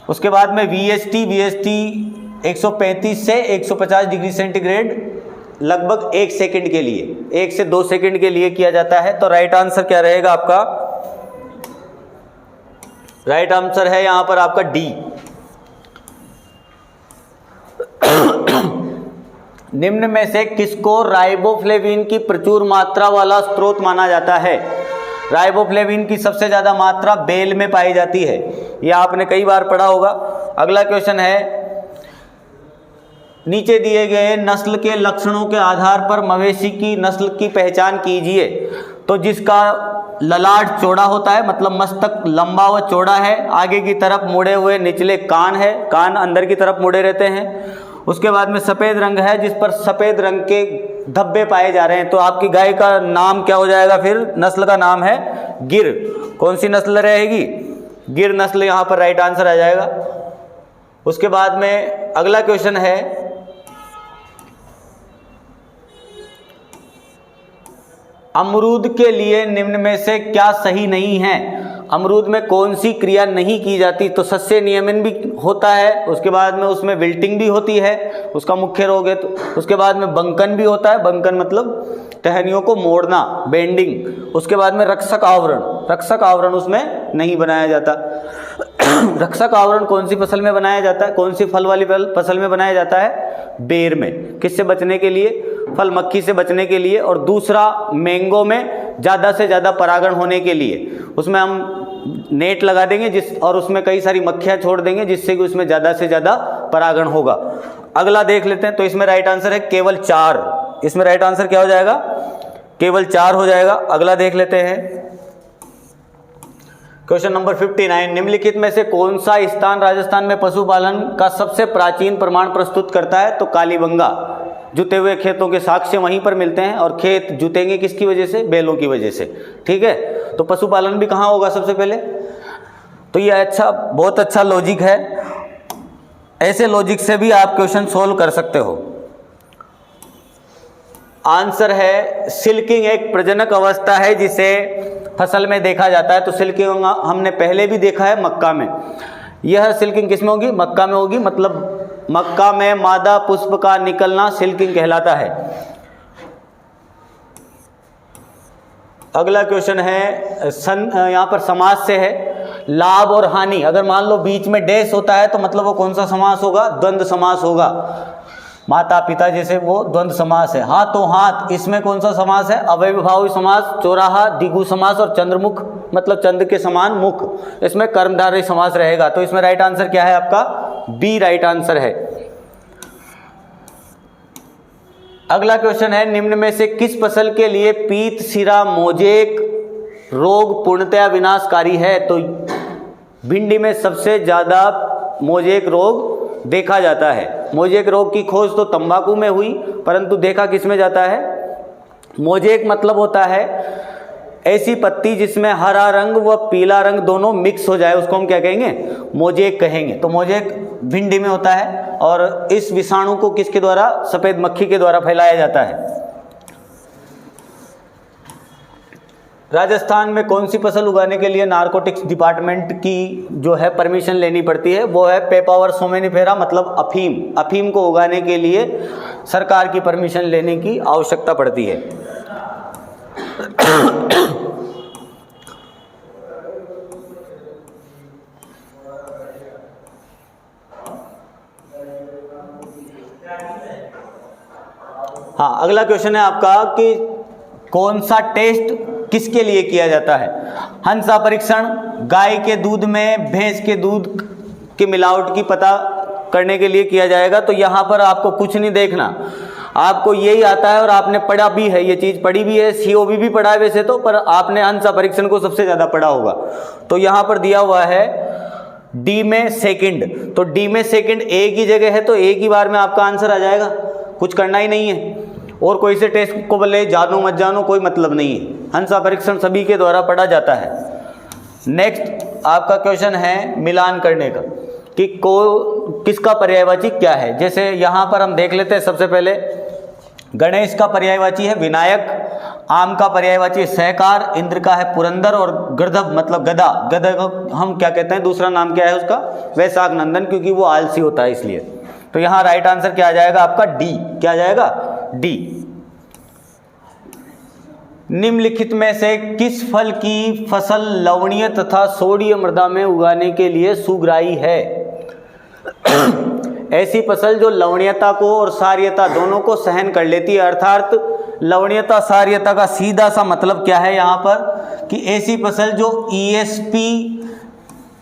उसके बाद में VST 135 से 150 डिग्री सेंटीग्रेड लगभग 1 सेकंड के लिए, 1 से 2 सेकंड के लिए किया जाता है। तो राइट आंसर क्या रहेगा आपका? राइट आंसर है यहां पर आपका डी। निम्न में से किसको राइबोफ्लेविन की प्रचुर मात्रा वाला स्रोत माना जाता है? राइबोफ्लेविन की सबसे ज्यादा मात्रा बेल में पाई जाती है, यह आपने कई बार पढ़ा होगा। अगला क्वेश्चन है, नीचे दिए गए नस्ल के लक्षणों के आधार पर मवेशी की नस्ल की पहचान कीजिए। तो जिसका ललाट चौड़ा होता है, मतलब मस्तक लंबा व चौड़ा है, आगे की तरफ मुड़े हुए निचले कान है, कान अंदर की तरफ मुड़े रहते हैं। उसके बाद में सफ़ेद रंग है, जिस पर सफ़ेद रंग के धब्बे पाए जा रहे हैं। तो आपकी गाय का नाम क्या हो जाएगा? फिर नस्ल का नाम है गिर। कौन सी नस्ल रहेगी? गिर नस्ल यहाँ पर राइट आंसर आ जाएगा। उसके बाद में अगला क्वेश्चन है, अमरूद के लिए निम्न में से क्या सही नहीं है? अमरूद में कौन सी क्रिया नहीं की जाती? तो सस्य नियमन भी होता है, उसके बाद में उसमें विल्टिंग भी होती है, उसका मुख्य रोग है। तो उसके बाद में बंकन भी होता है, बंकन मतलब टहनियों को मोड़ना, बेंडिंग। उसके बाद में रक्षक आवरण, रक्षक आवरण उसमें नहीं बनाया जाता। रक्षक आवरण कौन सी फसल में बनाया जाता है? कौन सी फल वाली फसल में बनाया जाता है? बेर में। किससे बचने के लिए? फल मक्खी से बचने के लिए। और दूसरा मैंगो में ज़्यादा से ज़्यादा परागण होने के लिए उसमें हम नेट लगा देंगे और उसमें कई सारी मक्खियाँ छोड़ देंगे, जिससे कि उसमें ज़्यादा से ज़्यादा परागण होगा। अगला देख लेते हैं। तो इसमें राइट आंसर है केवल 4। इसमें राइट आंसर क्या हो जाएगा? केवल 4 हो जाएगा। अगला देख लेते हैं, क्वेश्चन नंबर 59। निम्नलिखित में से कौन सा स्थान राजस्थान में पशुपालन का सबसे प्राचीन प्रमाण प्रस्तुत करता है? तो कालीबंगा। जुते हुए खेतों के साक्ष्य वहीं पर मिलते हैं, और खेत जुतेंगे किसकी वजह से? बैलों की वजह से। ठीक है, तो पशुपालन भी कहाँ होगा सबसे पहले? तो ये अच्छा, बहुत अच्छा लॉजिक है। ऐसे लॉजिक से भी आप क्वेश्चन सोल्व कर सकते हो। आंसर है सिल्किंग एक प्रजनक अवस्था है जिसे फसल में देखा जाता है। तो सिल्किंग हमने पहले भी देखा है मक्का में। यह सिल्किंग किस में होगी? मक्का में होगी। मतलब मक्का में मादा पुष्प का निकलना सिल्किंग कहलाता है। अगला क्वेश्चन है, यहाँ पर समास से है, लाभ और हानि। अगर मान लो बीच में डैश होता है तो मतलब वो कौन सा समास होगा? द्वंद्व समास होगा। माता पिता जैसे वो द्वंद्व समास है। हाथों हाथ, इसमें कौन सा समास है? अव्ययभावी समास। चौराहा द्विगु समास। और चंद्रमुख मतलब चंद्र के समान मुख, इसमें कर्मधारय समास रहेगा। तो इसमें राइट आंसर क्या है आपका? बी राइट आंसर है। अगला क्वेश्चन है, निम्न में से किस फसल के लिए पीत सिरा मोजेक रोग पूर्णतया विनाशकारी है? तो भिंडी में सबसे ज्यादा मोजेक रोग देखा जाता है। मोजेक रोग की खोज तो तंबाकू में हुई, परंतु देखा किस में जाता है? मोजेक मतलब होता है ऐसी पत्ती जिसमें हरा रंग व पीला रंग दोनों मिक्स हो जाए, उसको हम क्या कहेंगे? मोजेक कहेंगे। तो मोजेक भिंडी में होता है, और इस विषाणु को किसके द्वारा? सफेद मक्खी के द्वारा फैलाया जाता है। राजस्थान में कौन सी फसल उगाने के लिए नारकोटिक्स डिपार्टमेंट की जो है परमिशन लेनी पड़ती है? वो है पेपावर सोमेनिफेरा, मतलब अफीम। अफीम को उगाने के लिए सरकार की परमिशन लेने की आवश्यकता पड़ती है। हाँ, अगला क्वेश्चन है आपका कि कौन सा टेस्ट किसके लिए किया जाता है? हंसा परीक्षण गाय के दूध में भैंस के दूध की मिलावट की पता करने के लिए किया जाएगा। तो यहाँ पर आपको कुछ नहीं देखना, आपको यही आता है और आपने पढ़ा भी है, ये चीज़ पढ़ी भी है, COB भी पढ़ा है वैसे तो, पर आपने हंसा परीक्षण को सबसे ज़्यादा पढ़ा होगा। तो यहाँ पर दिया हुआ है डी में सेकंड। तो डी में सेकंड ए की जगह है, तो ए की बार में आपका आंसर आ जाएगा। कुछ करना ही नहीं है, और कोई से टेस्ट को बोले जानो मत जानो कोई मतलब नहीं है। हंसा परीक्षण सभी के द्वारा पढ़ा जाता है। नेक्स्ट आपका क्वेश्चन है मिलान करने का, कि किसका पर्यायवाची क्या है। जैसे यहाँ पर हम देख लेते हैं, सबसे पहले गणेश का पर्यायवाची है विनायक, आम का पर्यायवाची सहकार, इंद्र का है पुरंदर, और गर्दभ मतलब गधा, गधा को हम क्या कहते हैं, दूसरा नाम क्या है उसका, वैशाख नंदन, क्योंकि वो आलसी होता है इसलिए। तो यहाँ राइट आंसर क्या आ जाएगा आपका, डी। क्या आ जाएगा, डी। निम्नलिखित में से किस फल की फसल लवणीय तथा सोडीय मृदा में उगाने के लिए सुग्राही है? ऐसी फसल जो लवणीयता को और सारीयता दोनों को सहन कर लेती है, अर्थात लवणीयता सारीयता का सीधा सा मतलब क्या है यहाँ पर, कि ऐसी फसल जो ESP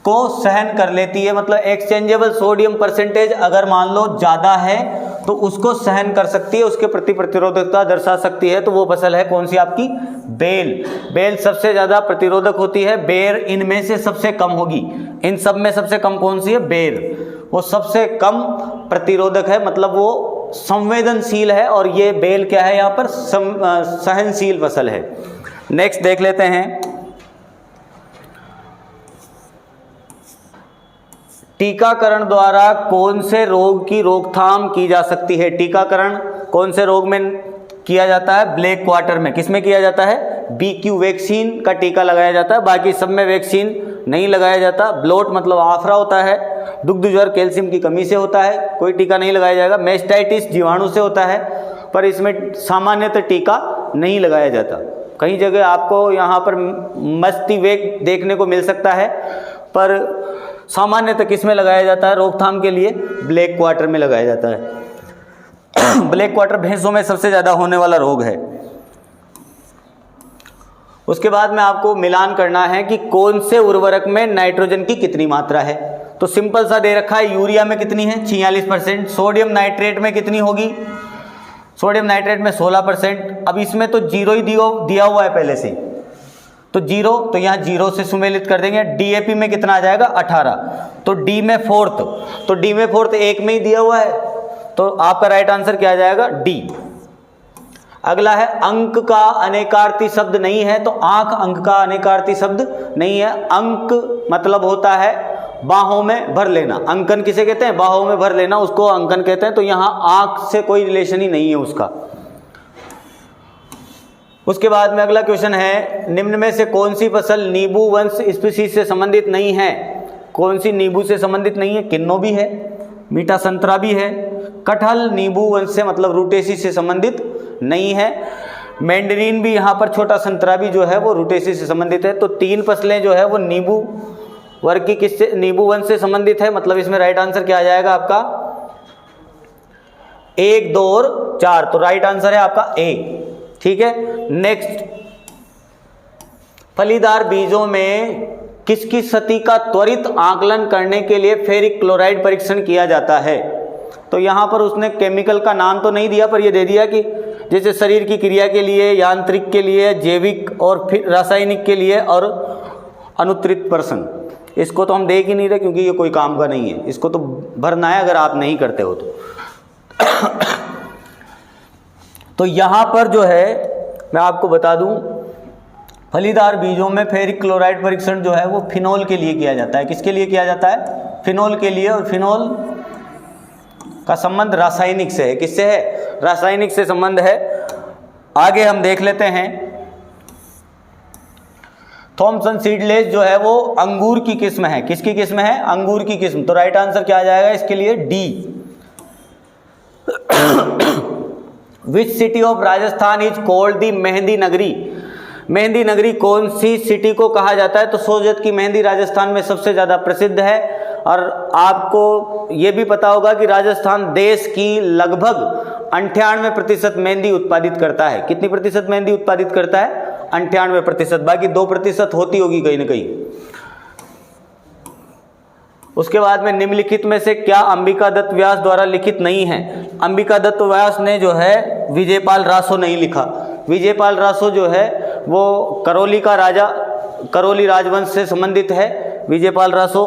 को सहन कर लेती है, मतलब एक्सचेंजेबल सोडियम परसेंटेज अगर मान लो ज़्यादा है तो उसको सहन कर सकती है, उसके प्रति प्रतिरोधकता दर्शा सकती है, तो वो फसल है कौन सी आपकी, बेल। बेल सबसे ज़्यादा प्रतिरोधक होती है, बेर इनमें से सबसे कम होगी, इन सब में सबसे कम कौन सी है, बेर। वो सबसे कम प्रतिरोधक है, मतलब वो संवेदनशील है, और ये बेल क्या है यहाँ पर, सहनशील फसल है। नेक्स्ट देख लेते हैं, टीकाकरण द्वारा कौन से रोग की रोकथाम की जा सकती है? टीकाकरण कौन से रोग में किया जाता है, ब्लैक क्वार्टर में। किसमें किया जाता है, BQ वैक्सीन का टीका लगाया जाता है, बाकी सब में वैक्सीन नहीं लगाया जाता। ब्लोट मतलब आफरा होता है, दुग्ध ज्वर कैल्शियम की कमी से होता है, कोई टीका नहीं लगाया जाएगा। मेस्टाइटिस जीवाणु से होता है, पर इसमें सामान्यतः टीका नहीं लगाया जाता। कई जगह आपको यहाँ पर मस्तिवेग देखने को मिल सकता है, पर सामान्यतः किस में लगाया जाता है रोकथाम के लिए, ब्लैक क्वार्टर में लगाया जाता है। ब्लैक क्वार्टर भैंसों में सबसे ज़्यादा होने वाला रोग है। उसके बाद में आपको मिलान करना है कि कौन से उर्वरक में नाइट्रोजन की कितनी मात्रा है। तो सिंपल सा दे रखा है, यूरिया में कितनी है, 46%। सोडियम नाइट्रेट में कितनी होगी, सोडियम नाइट्रेट में 16%। अब इसमें तो जीरो ही दिया हुआ है पहले से, तो जीरो, तो यहाँ जीरो से सुमेलित कर देंगे। DAP में कितना आ जाएगा, 18। तो डी में फोर्थ, तो डी में फोर्थ एक में ही दिया हुआ है, तो आपका राइट आंसर क्या आ जाएगा, डी। अगला है, अंक का अनेकार्थी शब्द नहीं है, तो आंख अंक का अनेकार्थी शब्द नहीं है। अंक मतलब होता है बाहों में भर लेना, अंकन किसे कहते हैं, बाहों में भर लेना, उसको अंकन कहते हैं। तो यहाँ आंख से कोई रिलेशन ही नहीं है उसका। उसके बाद में अगला क्वेश्चन है, निम्न में से कौन सी फसल नींबू वंश स्पीशीज से संबंधित नहीं है? कौन सी नींबू से संबंधित नहीं है, किन्नो भी है, मीठा संतरा भी है। कटहल नींबू वंश से मतलब रूटेसी से संबंधित नहीं है। मैंडरीन भी, यहाँ पर छोटा संतरा भी जो है वो रूटेसी से संबंधित है। तो तीन फसलें जो है वो नींबू वर्ग की किससे, नींबू वंश से संबंधित है। मतलब इसमें राइट आंसर क्या आ जाएगा आपका, 1, 2 और 4। तो राइट आंसर है आपका ए। ठीक है, नेक्स्ट, फलीदार बीजों में किसकी स्थिति का त्वरित आकलन करने के लिए फेरिक क्लोराइड परीक्षण किया जाता है? तो यहाँ पर उसने केमिकल का नाम तो नहीं दिया, पर ये दे दिया कि जैसे शरीर की क्रिया के लिए, यांत्रिक के लिए, जैविक और फिर रासायनिक के लिए और अनुत्तरित प्रश्न। इसको तो हम देख ही नहीं रहे क्योंकि ये कोई काम का नहीं है, इसको तो भरना है अगर आप नहीं करते हो तो। तो यहाँ पर जो है मैं आपको बता दूं, फलीदार बीजों में फेरिक क्लोराइड परीक्षण जो है वो फिनोल के लिए किया जाता है। किसके लिए किया जाता है, फिनोल के लिए। और फिनोल का संबंध रासायनिक से है। किससे है, रासायनिक से संबंध है। आगे हम देख लेते हैं, थॉमसन सीडलेस जो है वो अंगूर की किस्म है। किसकी किस्म है, अंगूर की किस्म। तो राइट आंसर क्या आ जाएगा इसके लिए, D. Which city of Rajasthan is called the mehndi नगरी? मेहंदी नगरी कौन सी सिटी को कहा जाता है? तो सोजत की मेहंदी राजस्थान में सबसे ज़्यादा प्रसिद्ध है। और आपको ये भी पता होगा कि राजस्थान देश की लगभग 98% मेहंदी उत्पादित करता है। कितनी प्रतिशत मेहंदी उत्पादित करता है, 98%। बाकी 2% होती होगी कहीं ना कहीं। उसके बाद में निम्नलिखित में से क्या अंबिका दत्त व्यास द्वारा लिखित नहीं है? अंबिका दत्त व्यास ने जो है विजयपाल रासो नहीं लिखा। विजयपाल रासो जो है वो करौली का राजा, करौली राजवंश से संबंधित है विजयपाल रासो।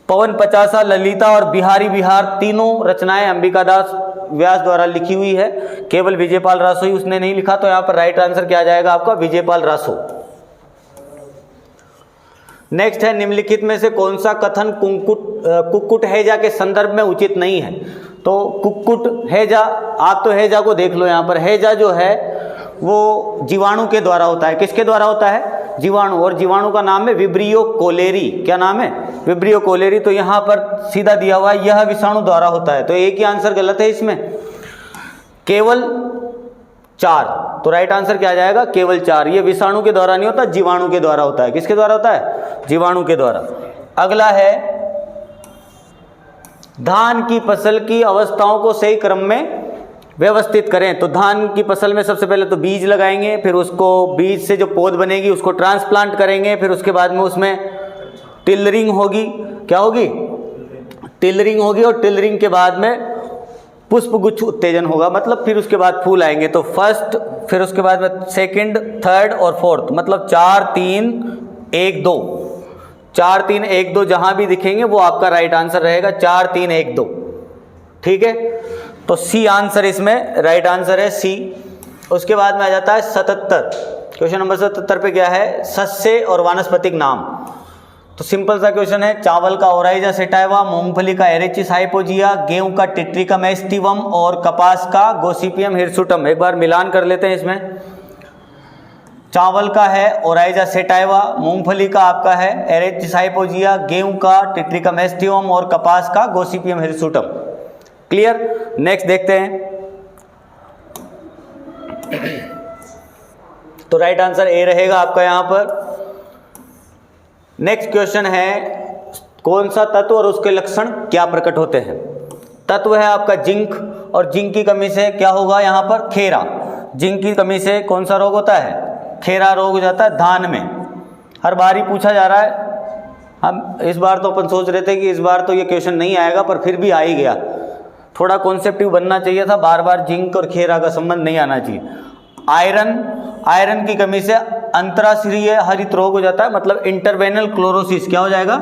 पवन पचासा, ललिता और बिहारी विहार तीनों रचनाएं अंबिका दास व्यास द्वारा लिखी हुई है। केवल विजयपाल रासो ही उसने नहीं लिखा। तो यहाँ पर राइट आंसर क्या आ जाएगा आपका, विजयपाल रासो। नेक्स्ट है, निम्नलिखित में से कौन सा कथन कुक्कुट हैजा के संदर्भ में उचित नहीं है? तो कुक्कुट हैजा, आप तो हैजा को देख लो। यहाँ पर हैजा जो है वो जीवाणु के द्वारा होता है। किसके द्वारा होता है? जीवाणु। और जीवाणु का नाम है विब्रियो कोलेरी। क्या नाम है? Vibrio cholerae. तो यहाँ पर सीधा दिया हुआ है यह विषाणु द्वारा होता है, तो एक ही आंसर गलत है इसमें। केवल 4, तो राइट आंसर क्या आ जाएगा? केवल 4। ये विषाणु के द्वारा नहीं होता, जीवाणु के द्वारा होता है। किसके द्वारा होता है? जीवाणु के द्वारा। अगला है धान की फसल की अवस्थाओं को सही क्रम में व्यवस्थित करें। तो धान की फसल में सबसे पहले तो बीज लगाएंगे, फिर उसको बीज से जो पौध बनेगी उसको ट्रांसप्लांट करेंगे, फिर उसके बाद में उसमें टिलरिंग होगी। क्या होगी? टिलरिंग होगी। और टिलरिंग के बाद में पुष्पगुच्छ उत्तेजन होगा, मतलब फिर उसके बाद फूल आएंगे। तो फर्स्ट, फिर उसके बाद में सेकंड, थर्ड और फोर्थ, मतलब 4 3 1 2। 4 3 1 2 जहां भी दिखेंगे वो आपका राइट आंसर रहेगा। 4 3 1 2। ठीक है, तो सी आंसर इसमें राइट आंसर है, सी। उसके बाद में आ जाता है 77। क्वेश्चन नंबर 77 पे क्या है? सस्य और वानस्पतिक नाम। तो सिंपल सा क्वेश्चन है। चावल का ओराइजा सेटाइवा, मूंगफली का एरेचिस हाइपोजिया, गेहूं का टिट्रिकम एस्टिवम और कपास का गोसिपियम हिरसुटम। एक बार मिलान कर लेते हैं इसमें। चावल का है ओराइजा सेटाइवा, मूंगफली का आपका है एरेचिस हाइपोजिया, गेहूं का टिट्रिकम एस्टिवम और कपास का गोसिपियम हिरसुटम। क्लियर? नेक्स्ट देखते हैं। तो राइट आंसर ए रहेगा आपका यहां पर। नेक्स्ट क्वेश्चन है कौन सा तत्व और उसके लक्षण क्या प्रकट होते हैं? तत्व है आपका जिंक, और जिंक की कमी से क्या होगा? यहाँ पर खेरा। जिंक की कमी से कौन सा रोग होता है? खेरा रोग हो जाता है धान में। हर बार ही पूछा जा रहा है। हम इस बार तो अपन सोच रहे थे कि इस बार तो ये क्वेश्चन नहीं आएगा, पर फिर भी आ ही गया। थोड़ा कॉन्सेप्टिव बनना चाहिए था, बार बार जिंक और खेरा का संबंध नहीं आना चाहिए। आयरन की कमी से अंतराश्रीय हरित रोग हो जाता है, मतलब इंटरवेनल क्लोरोसिस। क्या हो जाएगा?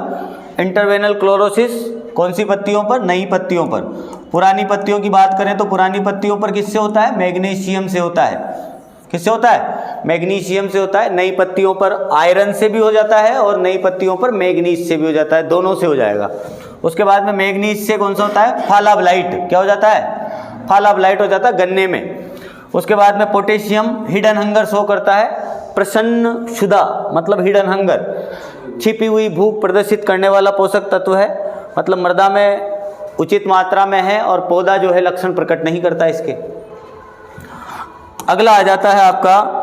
इंटरवेनल क्लोरोसिस। कौन सी पत्तियों पर? नई पत्तियों पर। पुरानी पत्तियों की बात करें तो पुरानी पत्तियों पर किससे होता है? मैग्नीशियम से होता है। किससे होता है? मैग्नीशियम से होता है। नई पत्तियों पर आयरन से भी हो जाता है और नई पत्तियों पर मैग्नीज से भी हो जाता है, दोनों से हो जाएगा। उसके बाद में मैग्नीज से कौन सा होता है? फालाब्लाइट। क्या हो जाता है? फालाब्लाइट हो जाता है गन्ने में। उसके बाद में पोटेशियम हिडन हंगर शो करता है। प्रसन्न शुदा मतलब हिडन हंगर, छिपी हुई भूख प्रदर्शित करने वाला पोषक तत्व है, मतलब मृदा में उचित मात्रा में है और पौधा जो है लक्षण प्रकट नहीं करता इसके। अगला आ जाता है आपका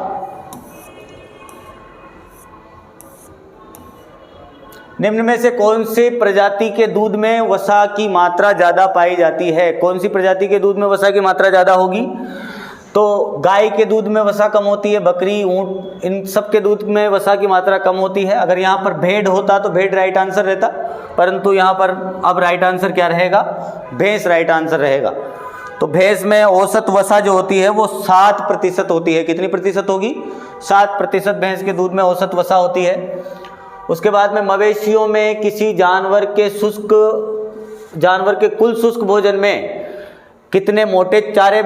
निम्न में से कौन सी प्रजाति के दूध में वसा की मात्रा ज्यादा पाई जाती है? कौन सी प्रजाति के दूध में वसा की मात्रा ज्यादा होगी? तो गाय के दूध में वसा कम होती है, बकरी, ऊंट, इन सब के दूध में वसा की मात्रा कम होती है। अगर यहाँ पर भेड़ होता तो भेड़ राइट आंसर रहता, परंतु यहाँ पर अब राइट आंसर क्या रहेगा? भैंस राइट आंसर रहेगा। तो भैंस में औसत वसा जो होती है वो 7% होती है। कितनी प्रतिशत होगी? 7% भैंस के दूध में औसत वसा होती है। उसके बाद में मवेशियों में किसी जानवर के कुल शुष्क भोजन में कितने मोटे चारे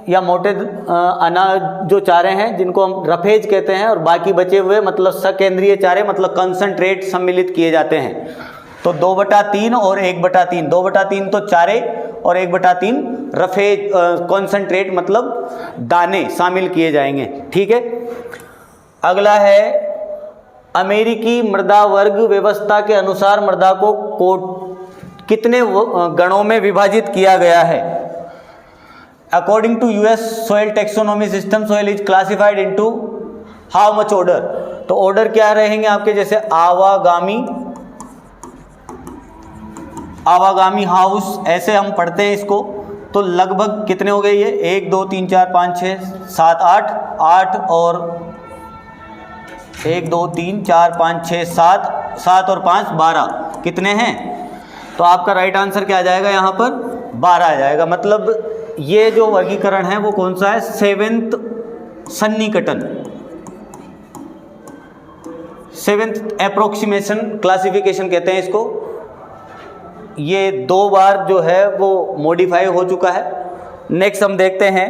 या मोटे अनाज जो चारे हैं जिनको हम रफेज कहते हैं, और बाकी बचे हुए मतलब सकेंद्रीय चारे मतलब कंसंट्रेट सम्मिलित किए जाते हैं। तो 2/3 और 1/3। 2/3 तो चारे और 1/3 रफेज कंसंट्रेट मतलब दाने शामिल किए जाएंगे। ठीक है। अगला है अमेरिकी मृदा वर्ग व्यवस्था के अनुसार मृदा को कितने गणों में विभाजित किया गया है? According to US soil taxonomy system, soil is classified into how much order? तो ऑर्डर क्या रहेंगे आपके? जैसे आवागामी हाउस, ऐसे हम पढ़ते हैं इसको। तो लगभग कितने हो गए ये? 1 2 3 4 5 6 7 8 और 1 2 3 4 5 6 7 और 5 12 कितने हैं? तो आपका राइट आंसर क्या आ जाएगा? यहाँ पर 12 आ जाएगा। मतलब ये जो वर्गीकरण है वो कौन सा है? 7th सन्निकटन, 7th अप्रोक्सीमेशन क्लासिफिकेशन कहते हैं इसको। ये 2 बार जो है वो मॉडिफाई हो चुका है। नेक्स्ट हम देखते हैं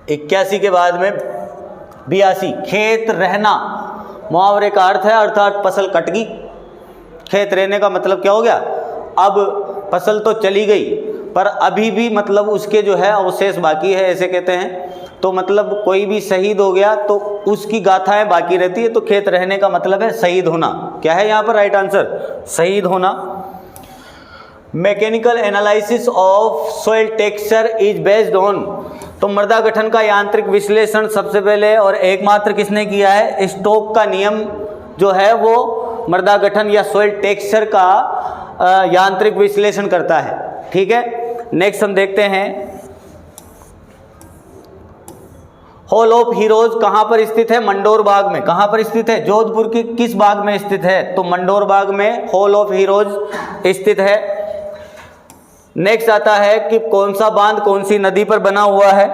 81 के बाद में 82। खेत रहना मुहावरे का अर्थ है, अर्थात फसल कट गई। खेत रहने का मतलब क्या हो गया? अब फसल तो चली गई पर अभी भी मतलब उसके जो है अवशेष बाकी है, ऐसे कहते हैं। तो मतलब कोई भी शहीद हो गया तो उसकी गाथाएं बाकी रहती है। तो खेत रहने का मतलब है शहीद होना। क्या है यहाँ पर राइट आंसर? शहीद होना। Mechanical analysis of soil texture is based on, तो मृदा गठन का यांत्रिक विश्लेषण सबसे पहले और एकमात्र किसने किया है? स्टोक का नियम जो है वो मृदा गठन या सॉइल टेक्सचर का यांत्रिक विश्लेषण करता है। ठीक है, नेक्स्ट हम देखते हैं हॉल ऑफ हीरोज कहां पर स्थित है? मंडोर बाग में। कहां पर स्थित है? जोधपुर की किस बाग में स्थित है? तो मंडोर बाग में हॉल ऑफ हीरोज स्थित है। नेक्स्ट आता है कि कौन सा बांध कौन सी नदी पर बना हुआ है?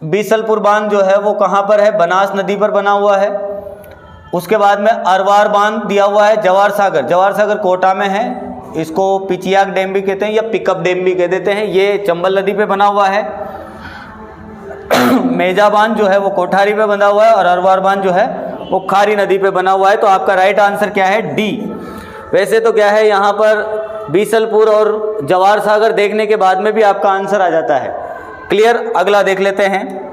बीसलपुर बांध जो है वो कहां पर है? बनास नदी पर बना हुआ है। उसके बाद में अरवार बांध दिया हुआ है जवाहर सागर। जवाहर सागर कोटा में है, इसको पिचियाक डैम भी कहते हैं या पिकअप डैम भी कह देते हैं। ये चंबल नदी पे बना हुआ है। मेजा बांध जो है वो कोठारी पे बना हुआ है और अरवार बांध जो है वो खारी नदी पे बना हुआ है। तो आपका राइट आंसर क्या है? डी। वैसे तो क्या है यहाँ पर बीसलपुर और जवाहर सागर देखने के बाद में भी आपका आंसर आ जाता है। क्लियर? अगला देख लेते हैं।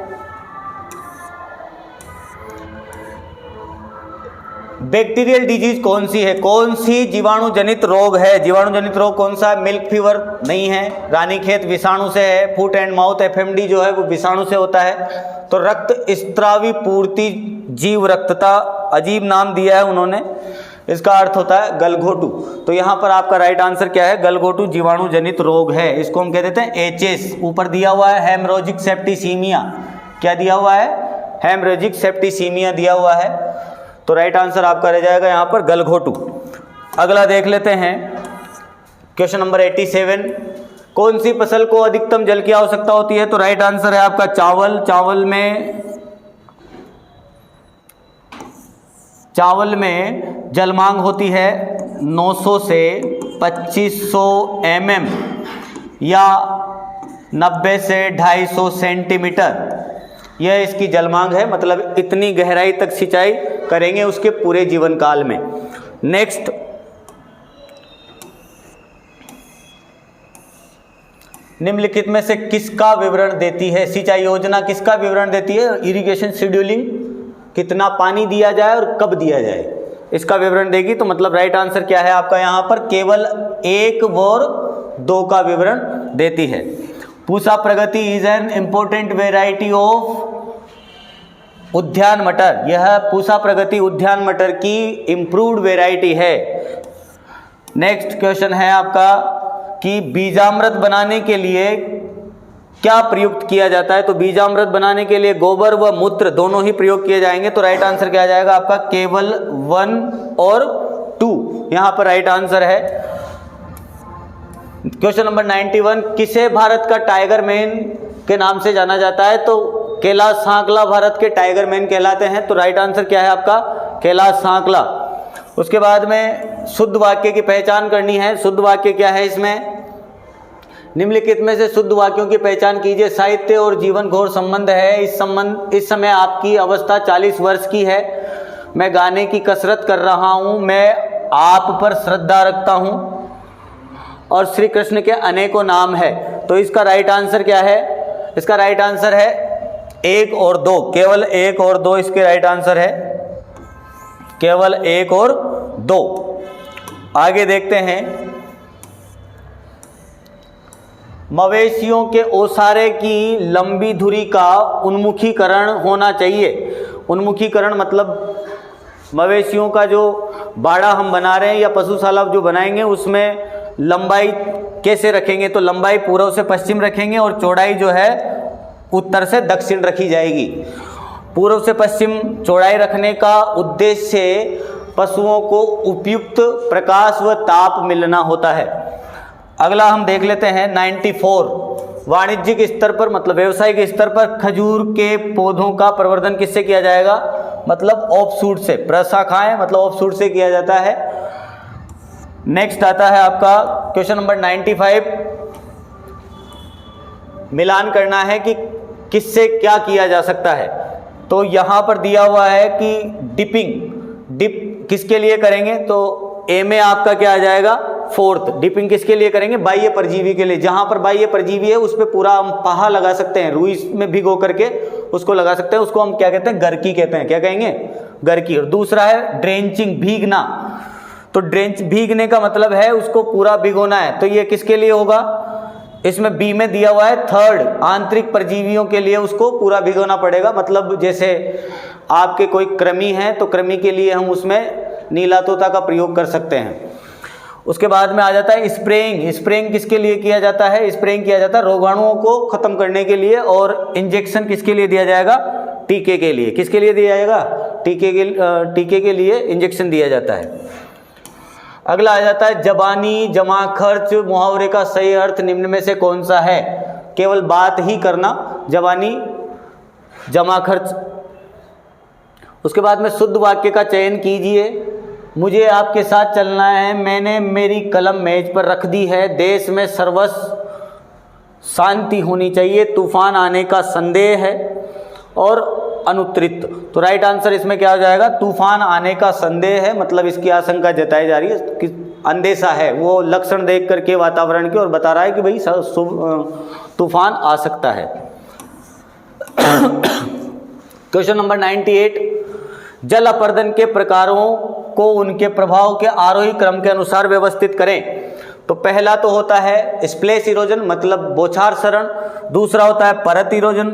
बैक्टीरियल डिजीज कौन सी है? कौन सी जीवाणु जनित रोग है? जीवाणु जनित रोग कौन सा है? मिल्क फीवर नहीं है। रानीखेत विषाणु से है। फुट एंड माउथ एफएमडी जो है वो विषाणु से होता है। तो रक्त स्त्रावी पूर्ति जीव रक्तता, अजीब नाम दिया है उन्होंने, इसका अर्थ होता है गलघोटू। तो यहाँ पर आपका राइट आंसर क्या है? गलघोटू जीवाणु जनित रोग है। इसको हम कह देते हैं एचएस। ऊपर दिया हुआ है हेमरोजिक सेप्टिसीमिया। क्या दिया हुआ है? हेमरोजिक सेप्टिसीमिया दिया हुआ है। तो राइट आंसर आपका रह जाएगा यहाँ पर गलघोटू। अगला देख लेते हैं क्वेश्चन नंबर 87। कौन सी फसल को अधिकतम जल की आवश्यकता होती है? तो राइट आंसर है आपका चावल। चावल में जल मांग होती है 900 से 2500 mm या 90 से 250 सेंटीमीटर। यह इसकी जल मांग है, मतलब इतनी गहराई तक सिंचाई करेंगे उसके पूरे जीवन काल में। नेक्स्ट, निम्नलिखित में से किसका विवरण देती है? सिंचाई योजना किसका विवरण देती है? इरिगेशन शेड्यूलिंग, कितना पानी दिया जाए और कब दिया जाए, इसका विवरण देगी। तो मतलब राइट आंसर क्या है आपका यहाँ पर? केवल 1 और 2 का विवरण देती है। Pusa Pragati is an important variety of उद्यान मटर। यह पूसा प्रगति उद्यान मटर की इंप्रूव्ड वेराइटी है। नेक्स्ट क्वेश्चन है आपका कि बीजामृत बनाने के लिए क्या प्रयुक्त किया जाता है? तो बीजामृत बनाने के लिए गोबर व मूत्र दोनों ही प्रयोग किए जाएंगे। तो राइट आंसर क्या आ जाएगा आपका? केवल 1 और 2 यहाँ पर राइट आंसर है। Question number 91। किसे भारत का टाइगर मैन के नाम से जाना जाता है? तो कैलाश सांकला भारत के टाइगर मैन कहलाते हैं। तो राइट आंसर क्या है आपका? कैलाश सांकला। उसके बाद में शुद्ध वाक्य की पहचान करनी है। शुद्ध वाक्य क्या है इसमें? निम्नलिखित में से शुद्ध वाक्यों की पहचान कीजिए। साहित्य और जीवन घोर संबंध है। इस समय आपकी अवस्था 40 वर्ष की है। मैं गाने की कसरत कर रहा हूँ। मैं आप पर श्रद्धा रखता हूँ और श्री कृष्ण के अनेकों नाम है। तो इसका राइट आंसर क्या है? इसका राइट आंसर है 1 और 2। केवल 1 और 2 इसके राइट आंसर है। केवल 1 और 2। आगे देखते हैं। मवेशियों के ओसारे की लंबी धुरी का उन्मुखीकरण होना चाहिए। उन्मुखीकरण मतलब मवेशियों का जो बाड़ा हम बना रहे हैं या पशुशाला जो बनाएंगे उसमें लंबाई कैसे रखेंगे? तो लंबाई पूर्व से पश्चिम रखेंगे और चौड़ाई जो है उत्तर से दक्षिण रखी जाएगी। पूर्व से पश्चिम चौड़ाई रखने का उद्देश्य पशुओं को उपयुक्त प्रकाश व ताप मिलना होता है। अगला हम देख लेते हैं 94। वाणिज्यिक स्तर पर मतलब व्यवसायिक स्तर पर खजूर के पौधों का प्रवर्धन किससे किया जाएगा? मतलब ऑफशूट से। प्रशाखाएं मतलब ऑफशूट से किया जाता है। नेक्स्ट आता है आपका क्वेश्चन नंबर 95। मिलान करना है कि किससे क्या किया जा सकता है। तो यहाँ पर दिया हुआ है कि डिप किसके लिए करेंगे? तो ए में आपका क्या आ जाएगा? फोर्थ डिपिंग किसके लिए करेंगे? बाह्य परजीवी के लिए। जहां पर बाह्य परजीवी है उस पर पूरा हम पाहा लगा सकते हैं, रुई में भिगो करके उसको लगा सकते हैं, उसको हम क्या कहते हैं? गर्की कहते हैं। क्या कहेंगे? गर्की। और दूसरा है ड्रेंचिंग, भीगना। तो ड्रेंच, भीगने का मतलब है उसको पूरा भिगोना है, तो ये किसके लिए होगा? इसमें बी में दिया हुआ है थर्ड, आंतरिक परजीवियों के लिए उसको पूरा भिगोना पड़ेगा। मतलब जैसे आपके कोई कृमि है तो कृमि के लिए हम उसमें नीला तोता का प्रयोग कर सकते हैं। उसके बाद में आ जाता है स्प्रेइंग। स्प्रेइंग किसके लिए किया जाता है? स्प्रेइंग किया जाता है रोगाणुओं को खत्म करने के लिए। और इंजेक्शन किसके लिए दिया जाएगा? टीके के लिए। किसके लिए दिया जाएगा? टीके के लिए इंजेक्शन दिया जाता है। अगला आ जाता है जबानी जमा खर्च। मुहावरे का सही अर्थ निम्न में से कौन सा है? केवल बात ही करना, जबानी जमा खर्च। उसके बाद में शुद्ध वाक्य का चयन कीजिए। मुझे आपके साथ चलना है, मैंने मेरी कलम मेज पर रख दी है, देश में सर्वस्व शांति होनी चाहिए, तूफान आने का संदेह है, और अनुत्तरित। तो राइट आंसर इसमें क्या हो जाएगा? तूफान आने का संदेह है, मतलब इसकी आशंका जताई जा रही है कि अंदेशा है, वो लक्षण देख करके वातावरण के और बता रहा है कि भाई तूफान आ सकता है। क्वेश्चन नंबर 98, जल अपर्दन के प्रकारों को उनके प्रभाव के आरोही क्रम के अनुसार व्यवस्थित करें। तो पहला तो होता है स्प्लेश इरोजन, मतलब बौछार सरण। दूसरा होता है परत इरोजन,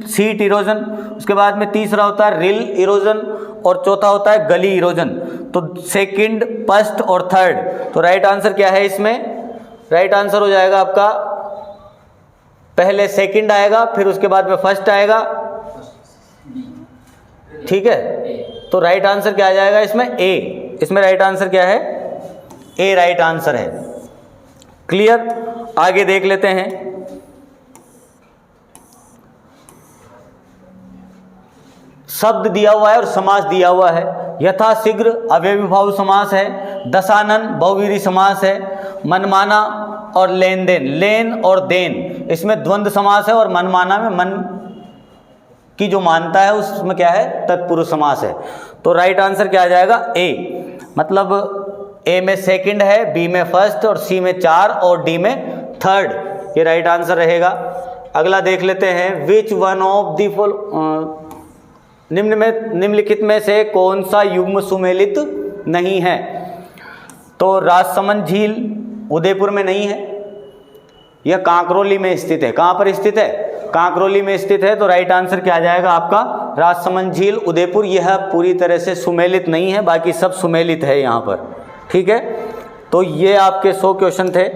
सीट इरोजन। उसके बाद में तीसरा होता है रिल इरोजन, और चौथा होता है गली इरोजन। तो सेकंड, फर्स्ट और थर्ड। तो राइट आंसर क्या है इसमें? राइट आंसर हो जाएगा आपका पहले सेकंड आएगा, फिर उसके बाद में फर्स्ट आएगा, ठीक है। तो राइट आंसर क्या आ जाएगा इसमें? ए। इसमें राइट आंसर क्या है? ए राइट आंसर है। क्लियर? आगे देख लेते हैं। शब्द दिया हुआ है और समास दिया हुआ है। यथाशीघ्र अव्ययीभाव समास है, दशानन बहुवीरी समास है, मनमाना और लेन देन, लेन और देन इसमें द्वंद्व समास है, और मनमाना में मन की जो मानता है उसमें क्या है? तत्पुरुष समास है। तो राइट आंसर क्या आ जाएगा? ए। मतलब ए में सेकंड है, बी में फर्स्ट, और सी में चार, और डी में थर्ड। ये राइट आंसर रहेगा। अगला देख लेते हैं। विच वन ऑफ द निम्नलिखित में से कौन सा युग्म सुमेलित नहीं है? तो राजसमंद झील उदयपुर में नहीं है, यह कांकरोली में स्थित है। कहाँ पर स्थित है? कांकरोली में स्थित है। तो राइट आंसर क्या आ जाएगा आपका? राजसमंद झील उदयपुर। यह पूरी तरह से सुमेलित नहीं है, बाकी सब सुमेलित है यहाँ पर, ठीक है। तो ये आपके 100 क्वेश्चन थे।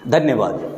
धन्यवाद।